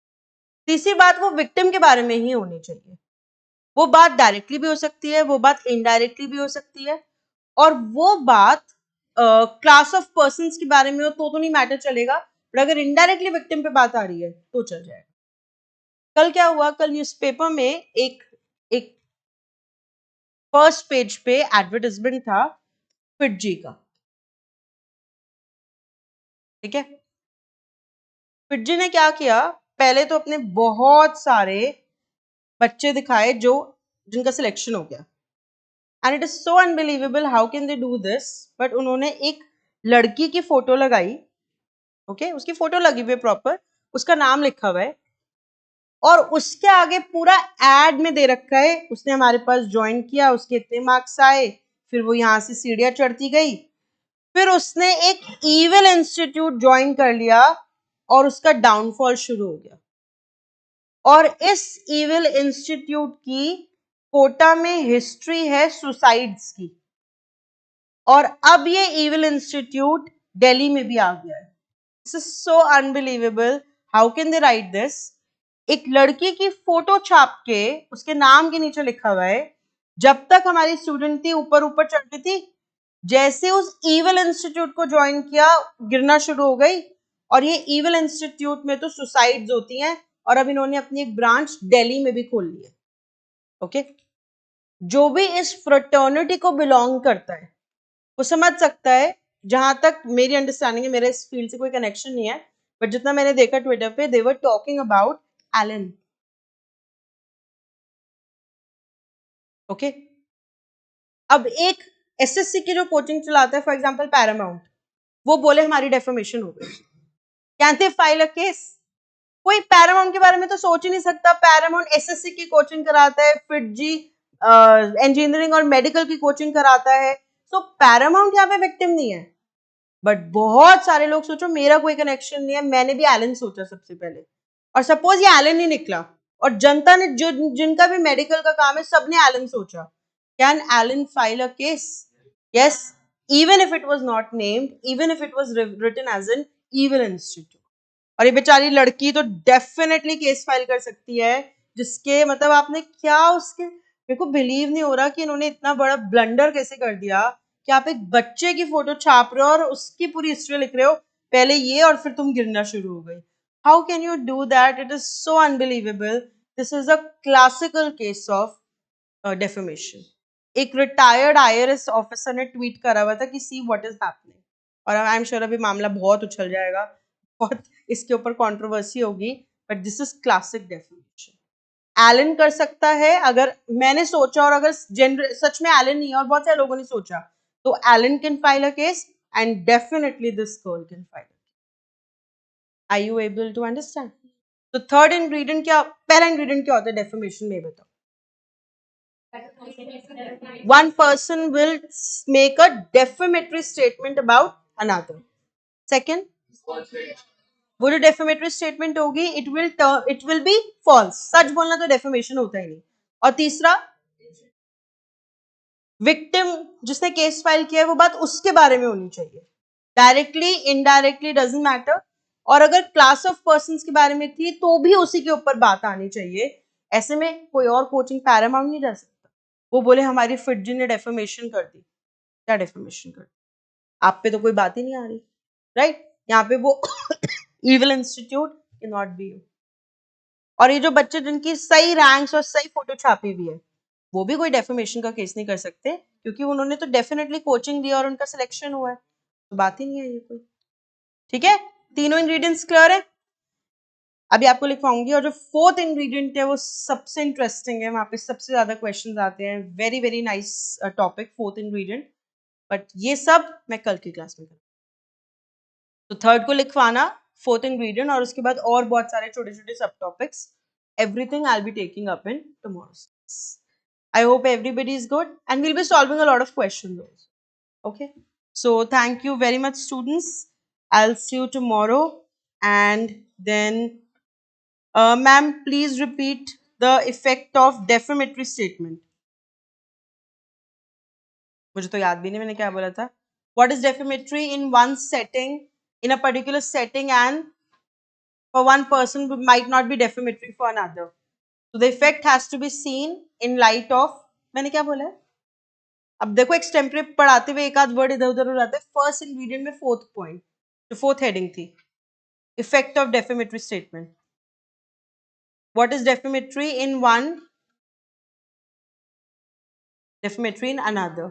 तीसरी बात वो विक्टिम के बारे में ही होनी चाहिए. वो बात डायरेक्टली भी हो सकती है, वो बात इनडायरेक्टली भी हो सकती है, और वो बात क्लास ऑफ पर्संस के बारे में हो तो नहीं मैटर चलेगा, पर अगर इनडायरेक्टली विक्टिम पे बात आ रही है तो चल जाएगा. कल क्या हुआ, कल न्यूज़पेपर में एक एक फर्स्ट पेज पे एडवर्टाइजमेंट था फिटजी का. ठीक है. फिटजी ने क्या किया, पहले तो अपने बहुत सारे बच्चे दिखाए जो जिनका सिलेक्शन हो गया, and it is so unbelievable how can they do this, but उन्होंने एक लड़की की फोटो लगाई, ओके, उसकी फोटो लगी हुई है प्रॉपर, उसका नाम लिखा हुआ है, और उसके आगे पूरा एड में दे रखा है उसने हमारे पास ज्वाइन किया, उसके इतने मार्क्स आए, फिर वो यहाँ से सीढ़ियां चढ़ती गई, फिर उसने एक इविल इंस्टीट्यूट ज्वाइन कर लिया और उसका डाउनफॉल शुरू हो गया। और इस इविल इंस्टीट्यूट की कोटा में हिस्ट्री है सुसाइड्स की, और अब ये इविल इंस्टीट्यूट दिल्ली में भी आ गया है। This is so unbelievable, how can they right this? एक लड़की की फोटो छाप के उसके नाम के नीचे लिखा हुआ है, जब तक हमारी स्टूडेंट थी ऊपर ऊपर चढ़ती थी, जैसे उस इविल इंस्टीट्यूट को ज्वाइन किया गिरना शुरू हो गई। और ये इविल इंस्टीट्यूट में तो सुसाइड्स होती हैं, और अब इन्होंने अपनी एक ब्रांच दिल्ली में भी खोल ली है। ओके, जो भी इस फ्रेटर्निटी को बिलोंग करता है वो समझ सकता है, जहां तक मेरी अंडरस्टैंडिंग है, मेरे इस फील्ड से कोई कनेक्शन नहीं है, बट जितना मैंने देखा ट्विटर पे, they were talking about Elon. Okay, अब एक एसएससी की जो कोचिंग चलाता है, फॉर एग्जांपल पैरामाउंट, वो बोले हमारी डेफर्मेशन हो गई, can they file a case? कोई पैरामाउंट के बारे में तो सोच ही नहीं सकता। पैरामाउंट एसएससी की कोचिंग कराता है, फिर जी इंजीनियरिंग और मेडिकल की कोचिंग कराता है, सो पैरामाउंट यहाँ पे विक्टिम नहीं है। बट बहुत सारे लोग सोचो मेरा कोई कनेक्शन नहीं है, मैंने भी एलन सोचा सबसे पहले, और सपोज ये एलन ही निकला, और जनता ने जो जिनका भी मेडिकल का काम है सबने एलन सोचा, can Allen file a case? Yes, even if it was not named, even if it was written as an evil institute. और ये बेचारी लड़की तो डेफिनेटली केस फाइल कर सकती है, जिसके मतलब आपने क्या उसके, मेरे को बिलीव नहीं हो रहा कि इन्होंने इतना बड़ा ब्लंडर कैसे कर दिया कि आप एक बच्चे की फोटो छाप रहे हो और उसकी पूरी हिस्ट्री लिख रहे हो, पहले ये और फिर तुम गिरना शुरू हो गई। How can you do that? It is so unbelievable. This is a classical case of defamation. एक रिटायर्ड आईआरएस ऑफिसर ने ट्वीट करा हुआ था कि सी व्हाट इज हैपनिंग, और आई एम श्योर अभी मामला बहुत उछल जाएगा, बहुत इसके ऊपर कंट्रोवर्सी होगी, but this is classic definition. Allen कर सकता है, अगर मैंने सोचा, और अगर सच में एलन नहीं है और बहुत सारे लोगों ने सोचा, तो Allen can file a case, and definitely this girl can file. Are you able to understand? तो थर्ड इंग्रेडिएंट क्या, पहला इंग्रेडिएंट क्या होता है डेफिमेशन में, बताओ? One person will make a defamatory statement about another. Second, वो जो defamatory statement होगी, it will be false. सच बोलना तो defamation होता ही नहीं। और तीसरा, विक्टिम जिसने केस फाइल किया है वो बात उसके बारे में होनी चाहिए, डायरेक्टली इनडायरेक्टली डजंट मैटर। और अगर क्लास ऑफ पर्संस के बारे में थी तो भी उसी के ऊपर बात आनी चाहिए। ऐसे में कोई और कोचिंग पैरामाउंट नहीं जा सकता, वो बोले हमारी फिटजी ने डेफेमेशन कर दी। क्या डेफेमेशन कर दी? आप पे तो कोई बात ही नहीं आ रही, राइट? यहाँ पे वो evil institute can not be you. और ये जो बच्चे जिनकी सही रैंक्स और सही फोटो छापी हुई है, वो भी कोई डेफेमेशन का केस नहीं कर सकते, क्योंकि उन्होंने तो डेफिनेटली कोचिंग दी और उनका सिलेक्शन हुआ है, तो बात ही नहीं है ये कोई। ठीक है, तीनों इंग्रेडिएंट्स क्लियर है? अभी आपको लिखवाऊंगी, और जो फोर्थ इंग्रेडिएंट है वो सबसे इंटरेस्टिंग है, वहां पे सबसे ज्यादा क्वेश्चंस आते हैं। Very very nice topic, fourth ingredient, but ये सब मैं कल की क्लास में करूँ। तो थर्ड को लिखवाना, फोर्थ इंग्रेडिएंट, और उसके बाद और बहुत सारे छोटे छोटे सब topics, everything I'll be taking up in tomorrow's class. I hope everybody is good, and we'll be solving a lot of questions also. Okay, so thank you very much students, I'll see you tomorrow. And then ma'am, please repeat the effect of defamatory statement. मुझे तो याद भी नहीं मैंने क्या बोला था. What is defamatory in one setting, in a particular setting, and for one person might not be defamatory for another. So the effect has to be seen in light of, मैंने क्या बोला है? अब देखो एक्सटेम्परे पढ़ाते हुए एक आध वर्ड इधर उधर हो जाता है। फर्स्ट इंग्रेडिएंट में फोर्थ पॉइंट, जो फोर्थ हेडिंग थी, effect of defamatory statement. What is defamatory in one, defamatory in another,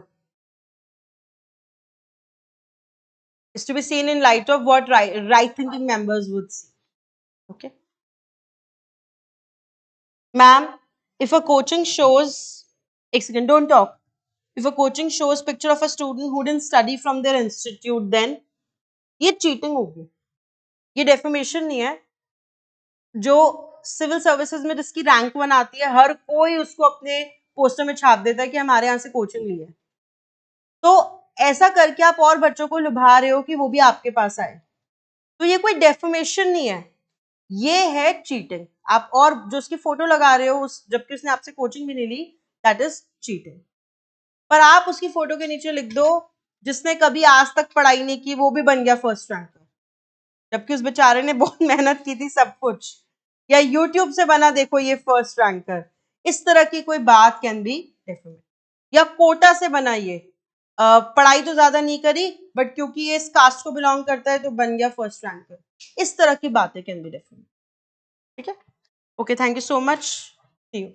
is to be seen in light of what right thinking members would see. Okay, ma'am, if a coaching shows, एक second, don't talk. If a coaching shows picture of a student who didn't study from their institute, then ये cheating होगी, ये defamation नहीं है। जो civil services में जिसकी rank 1 आती है, हर कोई उसको अपने पोस्टर में छाप देता है कि हमारे यहाँ से कोचिंग ली है। तो ऐसा करके आप और बच्चों को लुभा रहे हो कि वो भी आपके पास आए, तो ये कोई डेफेमेशन नहीं है, ये है चीटिंग। आप और जो उसकी फोटो लगा रहे हो उस, जबकि उसने आपसे कोचिंग भी नहीं ली, दैट इज चीटिंग। पर आप उसकी फोटो के नीचे लिख दो जिसने कभी आज तक पढ़ाई नहीं की वो भी बन गया फर्स्ट रैंकर, जबकि उस बेचारे ने बहुत मेहनत की थी सब कुछ, या यूट्यूब से बना देखो ये फर्स्ट रैंकर। इस तरह की कोई बात कैन बी डेफिनेट। या कोटा से बना ये, पढ़ाई तो ज्यादा नहीं करी बट क्योंकि ये इस कास्ट को बिलोंग करता है तो बन गया फर्स्ट रैंकर। इस तरह की बातें कैन बी डेफिनेट। ठीक है, okay, thank you so much, see you.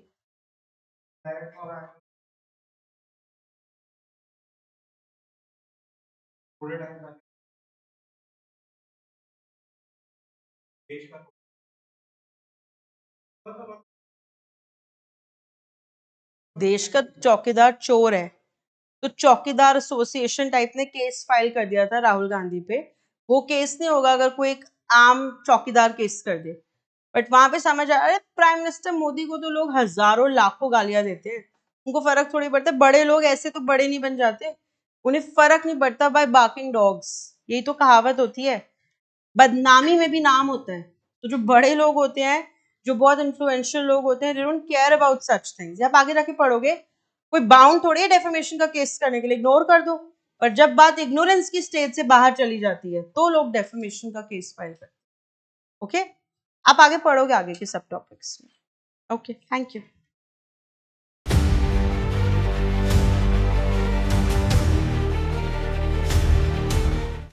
देश का चौकीदार चोर है तो चौकीदार एसोसिएशन टाइप ने केस फाइल कर दिया था राहुल गांधी पे। वो केस नहीं होगा अगर कोई एक आम चौकीदार केस कर दे, बट वहां पे समझ आ, अरे प्राइम मिनिस्टर मोदी को तो लोग हजारों लाखों गालियां देते हैं, उनको फर्क थोड़ी पड़ता। बड़े लोग ऐसे तो बड़े नहीं बन जाते, उन्हें फर्क नहीं पड़ता बाय बार्किंग डॉग्स, यही तो कहावत होती है। बदनामी में भी नाम होता है। तो जो बड़े लोग होते हैं, जो बहुत इन्फ्लुएंशियल लोग होते हैं, they don't care about such things. आप आगे जाके पढ़ोगे, कोई बाउंड थोड़ी है डेफेमेशन का केस करने के लिए, इग्नोर कर दो। पर जब बात इग्नोरेंस की स्टेज से बाहर चली जाती है तो लोग डेफेमेशन का केस फाइल करते हैं। ओके, आप आगे पढ़ोगे आगे के सब टॉपिक्स में। Okay, thank you.